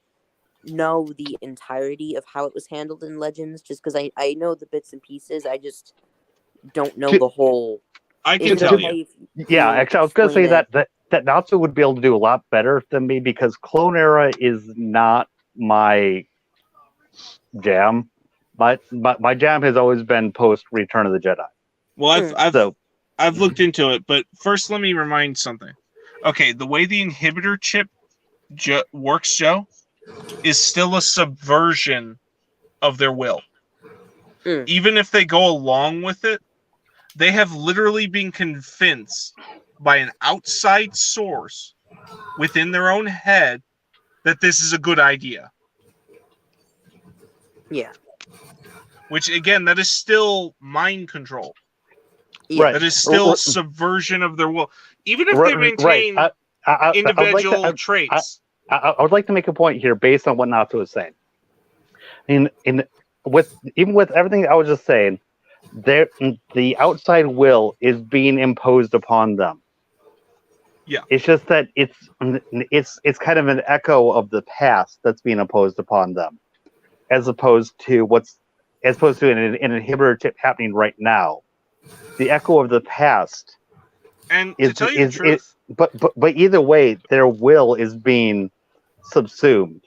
know the entirety of how it was handled in Legends, just because I know the bits and pieces. I just don't know the whole. I can tell you. Yeah, actually, I was going to say that Natsu would be able to do a lot better than me because Clone Era is not my jam. My jam has always been post Return of the Jedi. Well, I've looked into it, but first let me remind something. Okay, the way the inhibitor chip works, Joe, is still a subversion of their will. Even if they go along with it, they have literally been convinced by an outside source within their own head that this is a good idea. Yeah. Which, again, that is still mind control. Right. That is still subversion of their will. Even if they maintain individual traits. I would like to make a point here based on what Natsu was saying. Even with everything I was just saying, the outside will is being imposed upon them. Yeah. It's just that it's kind of an echo of the past that's being imposed upon them, as opposed to an inhibitor chip happening right now. The echo of the past. And to tell you the truth, but either way, their will is being subsumed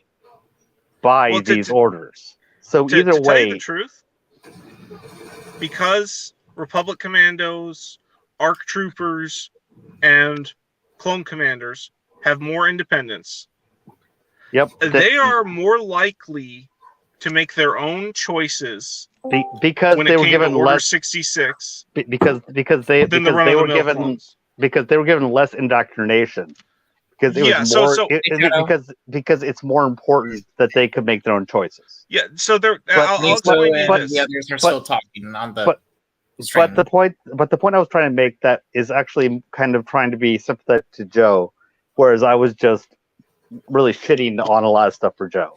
by these orders. So either way, tell you the truth, because Republic Commandos, ARC Troopers, and Clone Commanders have more independence. Yep, they are more likely to make their own choices because when they it were came given to Order less 66 because they were given clones. Because they were given less indoctrination. Because it was more because it's more important that they could make their own choices. Yeah, so I'll explain the others are still talking on the but the point I was trying to make that is actually kind of trying to be sympathetic to Joe, whereas I was just really shitting on a lot of stuff for Joe.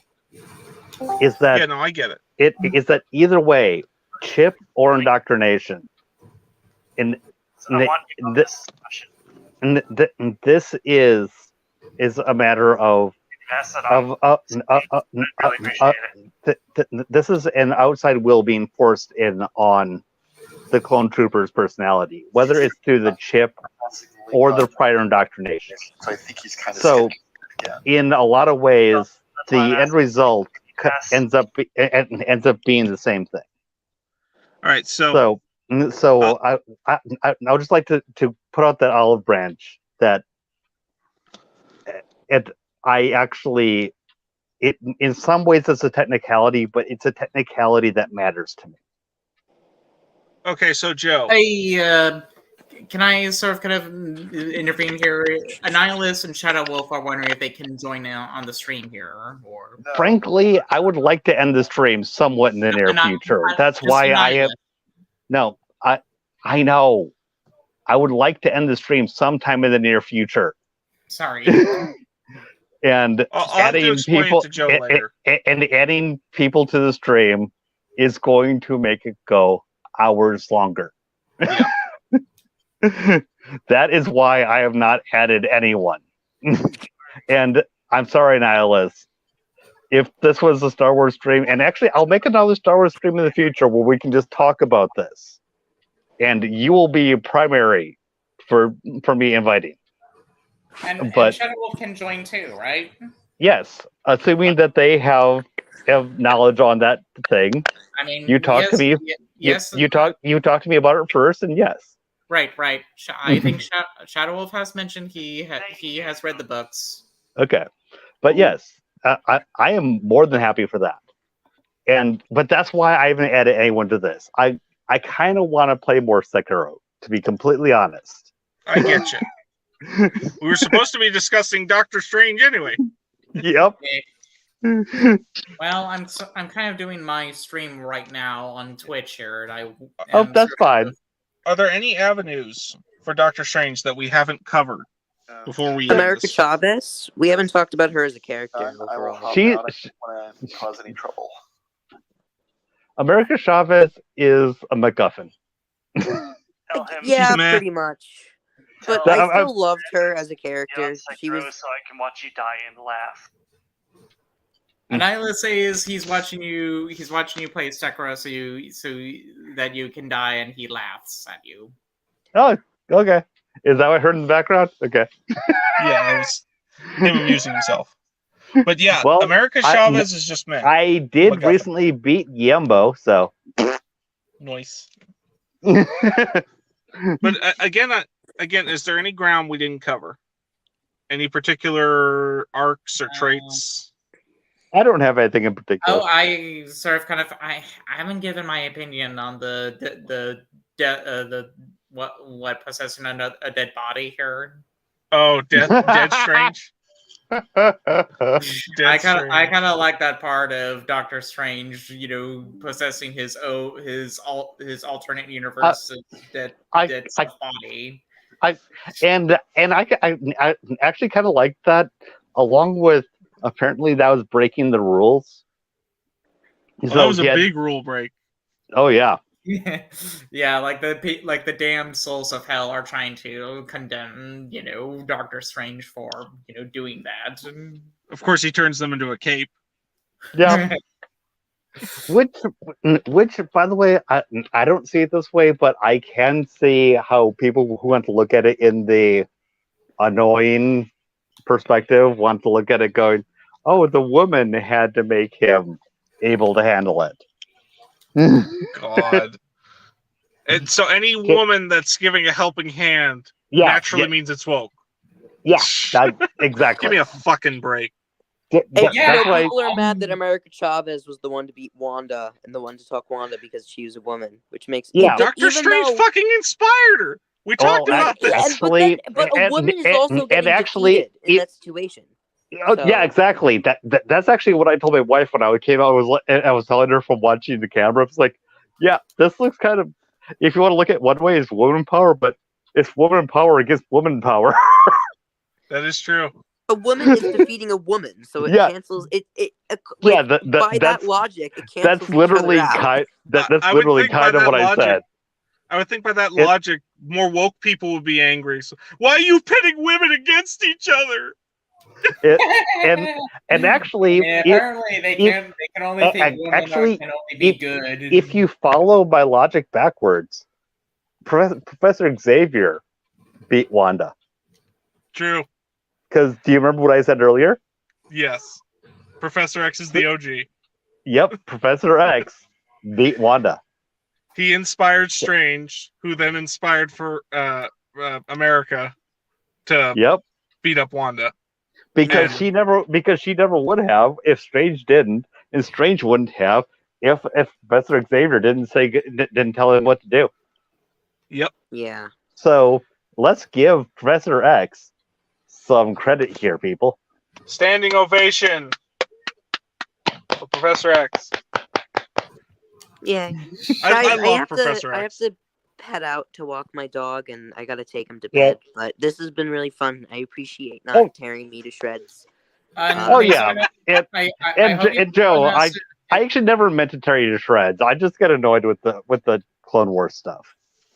Is that I get it. It is that either way, chip or indoctrination. This is a matter of this is an outside will being forced in on the clone trooper's personality, whether it's through the chip or the prior indoctrination. So I think he's kind of in a lot of ways, the end result ends up being the same thing. All right, so I would just like to put out that olive branch that I actually, in some ways it's a technicality, but it's a technicality that matters to me. Okay, so Joe. Hey, can I sort of kind of intervene here? Annihilus and Shadow Wolf are wondering if they can join on the stream here, or Frankly, I would like to end the stream somewhat in the near future. That's why I have. No, I know. I would like to end the stream sometime in the near future. Sorry. And adding people to Joe later. And adding people to the stream is going to make it go hours longer. Yeah. That is why I have not added anyone. And I'm sorry, Nihilus. If this was a Star Wars stream, and actually I'll make another Star Wars stream in the future where we can just talk about this. And you will be primary for me inviting. And Shadow Wolf can join too, right? Yes, assuming that they have knowledge on that thing. I mean, you talk to me. Yes, you talk to me about it first, and yes. Right. I think Shadow Wolf has mentioned he has read the books. Okay, but yes, I am more than happy for that. But that's why I haven't added anyone to this. I kind of want to play more Sekiro, to be completely honest. I get you. We were supposed to be discussing Doctor Strange anyway. Yep. Well, I'm kind of doing my stream right now on Twitch here. That's fine. Are there any avenues for Doctor Strange that we haven't covered before we America Chavez? We haven't talked about her as a character. I will help she out. I don't want to cause any trouble. America Chavez is a MacGuffin. Yeah, pretty much. But I still loved her as a character. She was so I can watch you die and laugh. And Isla says he's watching you play Sekiro so that you can die, and he laughs at you. Oh, okay. Is that what I heard in the background? Okay. Yeah, it was him amusing himself. But yeah, well, America Chavez is just me. I did recently beat Yembo, so. Nice. But again, is there any ground we didn't cover? Any particular arcs or traits? I don't have anything in particular. Oh, I sort of kind of I haven't given my opinion on the what possessing a dead body here. Oh, dead Strange. I kind of like that part of Doctor Strange, possessing his alternate universe dead body. I actually kind of like that, along with apparently that was breaking the rules. So that was a big rule break. Oh yeah. Yeah, like the damned souls of hell are trying to condemn, Doctor Strange for, doing that. And of course, he turns them into a cape. Yeah. which, by the way, I don't see it this way, but I can see how people who want to look at it in the annoying perspective want to look at it going, oh, the woman had to make him able to handle it. God. And so any woman that's giving a helping hand naturally means it's woke. Yeah, exactly. Give me a fucking break. People are mad that America Chavez was the one to beat Wanda and the one to talk Wanda because she was a woman, which makes Doctor Strange fucking inspired her. We talked about this. But a woman is also getting defeated in that situation. Yeah, exactly. That's actually what I told my wife when I came out. I was telling her from watching the camera. It's like, yeah, this looks kind of. If you want to look at one way, it's woman power, but it's woman power against woman power. That is true. A woman is defeating a woman, so it cancels it. By that logic, it cancels. That's literally kind. That's literally kind of what I said. I would think by that logic, more woke people would be angry. So why are you pitting women against each other? And actually, apparently they can only think women can only be good. If you follow my logic backwards, Professor Xavier beat Wanda. True. Because do you remember what I said earlier? Yes. Professor X is the OG. Yep, Professor X beat Wanda. He inspired Strange, who then inspired for America to beat up Wanda. because she never would have if Strange didn't, and Strange wouldn't have if Professor Xavier didn't tell him what to do. Yep. Yeah. So let's give Professor X some credit here, people. Standing ovation for Professor X. Yeah. I love Professor I have X. to head out to walk my dog, and I gotta take him to bed. But this has been really fun. I appreciate not tearing me to shreds. And Joe, I actually never meant to tear you to shreds. I just get annoyed with the Clone Wars stuff.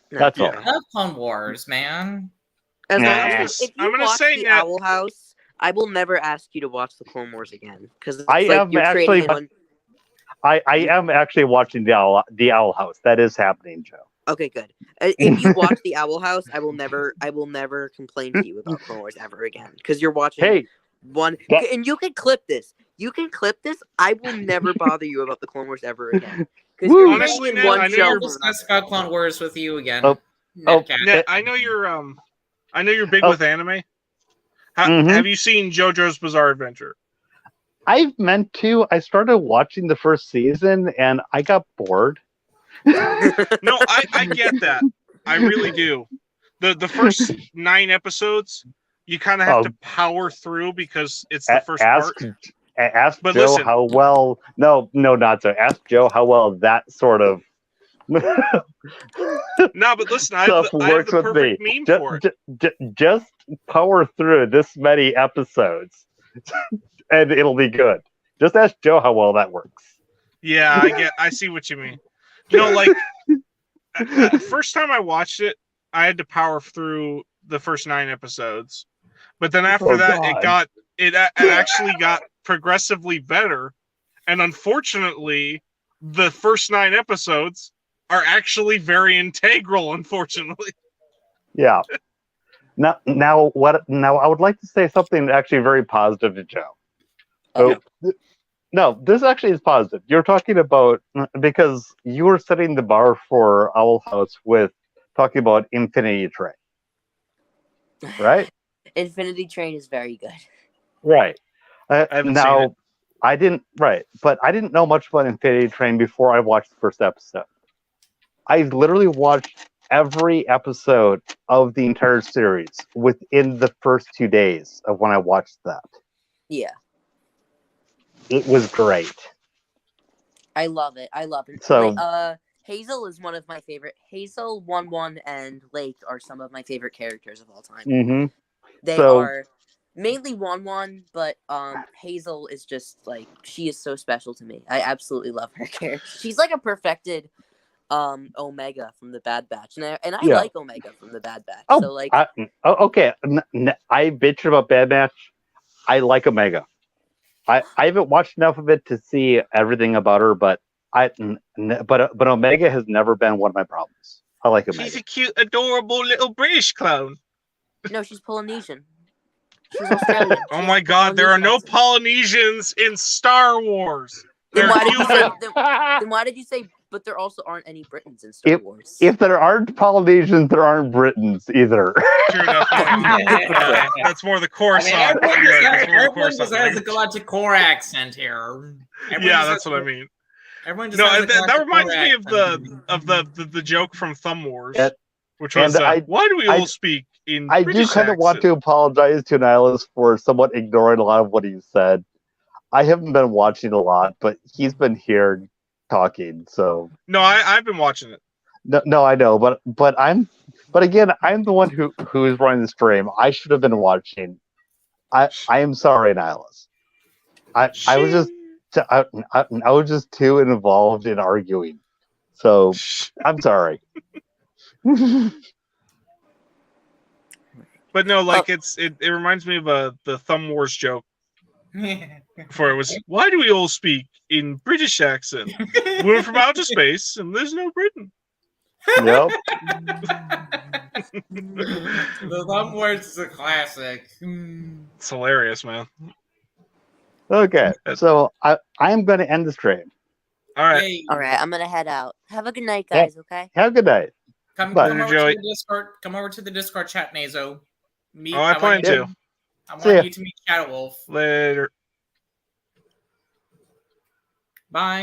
That's all. I love Clone Wars, man. As long as if you watch the that... Owl House, I will never ask you to watch the Clone Wars again because I am actually watching the Owl House. That is happening, Joe. Okay, good. If you watch the Owl House, I will never complain to you about Clone Wars ever again because you're watching one. And you can clip this. I will never bother you about the Clone Wars ever again. Because you're honestly, Ned, one I know show. you're discuss about Clone Wars with you again. Ned, I know you're big with anime. Have you seen JoJo's Bizarre Adventure? I've meant to. I started watching the first season and I got bored. No, I get that. I really do. The first 9 episodes, you kind of have to power through because it's the first part. Ask Joe how well. No, not so. Ask Joe how well that sort of. No, but listen, I have the perfect meme for it. Just power through this many episodes, and it'll be good. Just ask Joe how well that works. Yeah, I see what you mean. Like first time I watched it, I had to power through the first 9 episodes, but then after that, it actually got progressively better, and unfortunately, the first 9 episodes are actually very integral. Unfortunately, yeah. Now, I would like to say something actually very positive to Joe. No, this actually is positive. You're talking about, because you were setting the bar for Owl House with talking about Infinity Train, right? Infinity Train is very good. Right. I haven't seen it. I didn't know much about Infinity Train before I watched the first episode. I literally watched every episode of the entire series within the first 2 days of when I watched that. Yeah. It was great. I love it. So, Hazel is one of my favorite. Hazel, 1-1, and Lake are some of my favorite characters of all time. Mm-hmm. They are mainly 1-1, but Hazel is just she is so special to me. I absolutely love her character. She's like a perfected Omega from the Bad Batch, and I like Omega from the Bad Batch. Okay. I bitched about Bad Batch. I like Omega. I haven't watched enough of it to see everything about her, but Omega has never been one of my problems. I like Omega. She's a cute, adorable little British clone. No, she's Polynesian. She's Australian. Oh my God, there are no Polynesians in Star Wars. Then why did you say? But there also aren't any Britons in Star Wars. If there aren't Polynesians, there aren't Britons either. True enough. That's more the Coruscant. Everyone just has a Galactic Core accent here. That's what I mean. Everyone just that reminds me of the joke from Thumb Wars, which was why do we all speak in British I do kind of want to apologize to Nihilus for somewhat ignoring a lot of what he said. I haven't been watching a lot, but he's been here talking, so no, I've been watching it. No, I know, but again, I'm the one who is running the stream. I should have been watching. I am sorry, Nihilus. I was just too involved in arguing, so I'm sorry. But no, it reminds me of the Thumb Wars joke. For it was, why do we all speak in British accent? We're from outer space and there's no Britain. Yep. The Thumb Wars is a classic. It's hilarious, man. Okay, so I am going to end the stream. All right. All right, I'm going to head out. Have a good night, guys, okay? Have a good night. Come over to the Discord chat, Nazo. I plan to. I See ya. want you to meet Shadow Wolf. Later. Bye.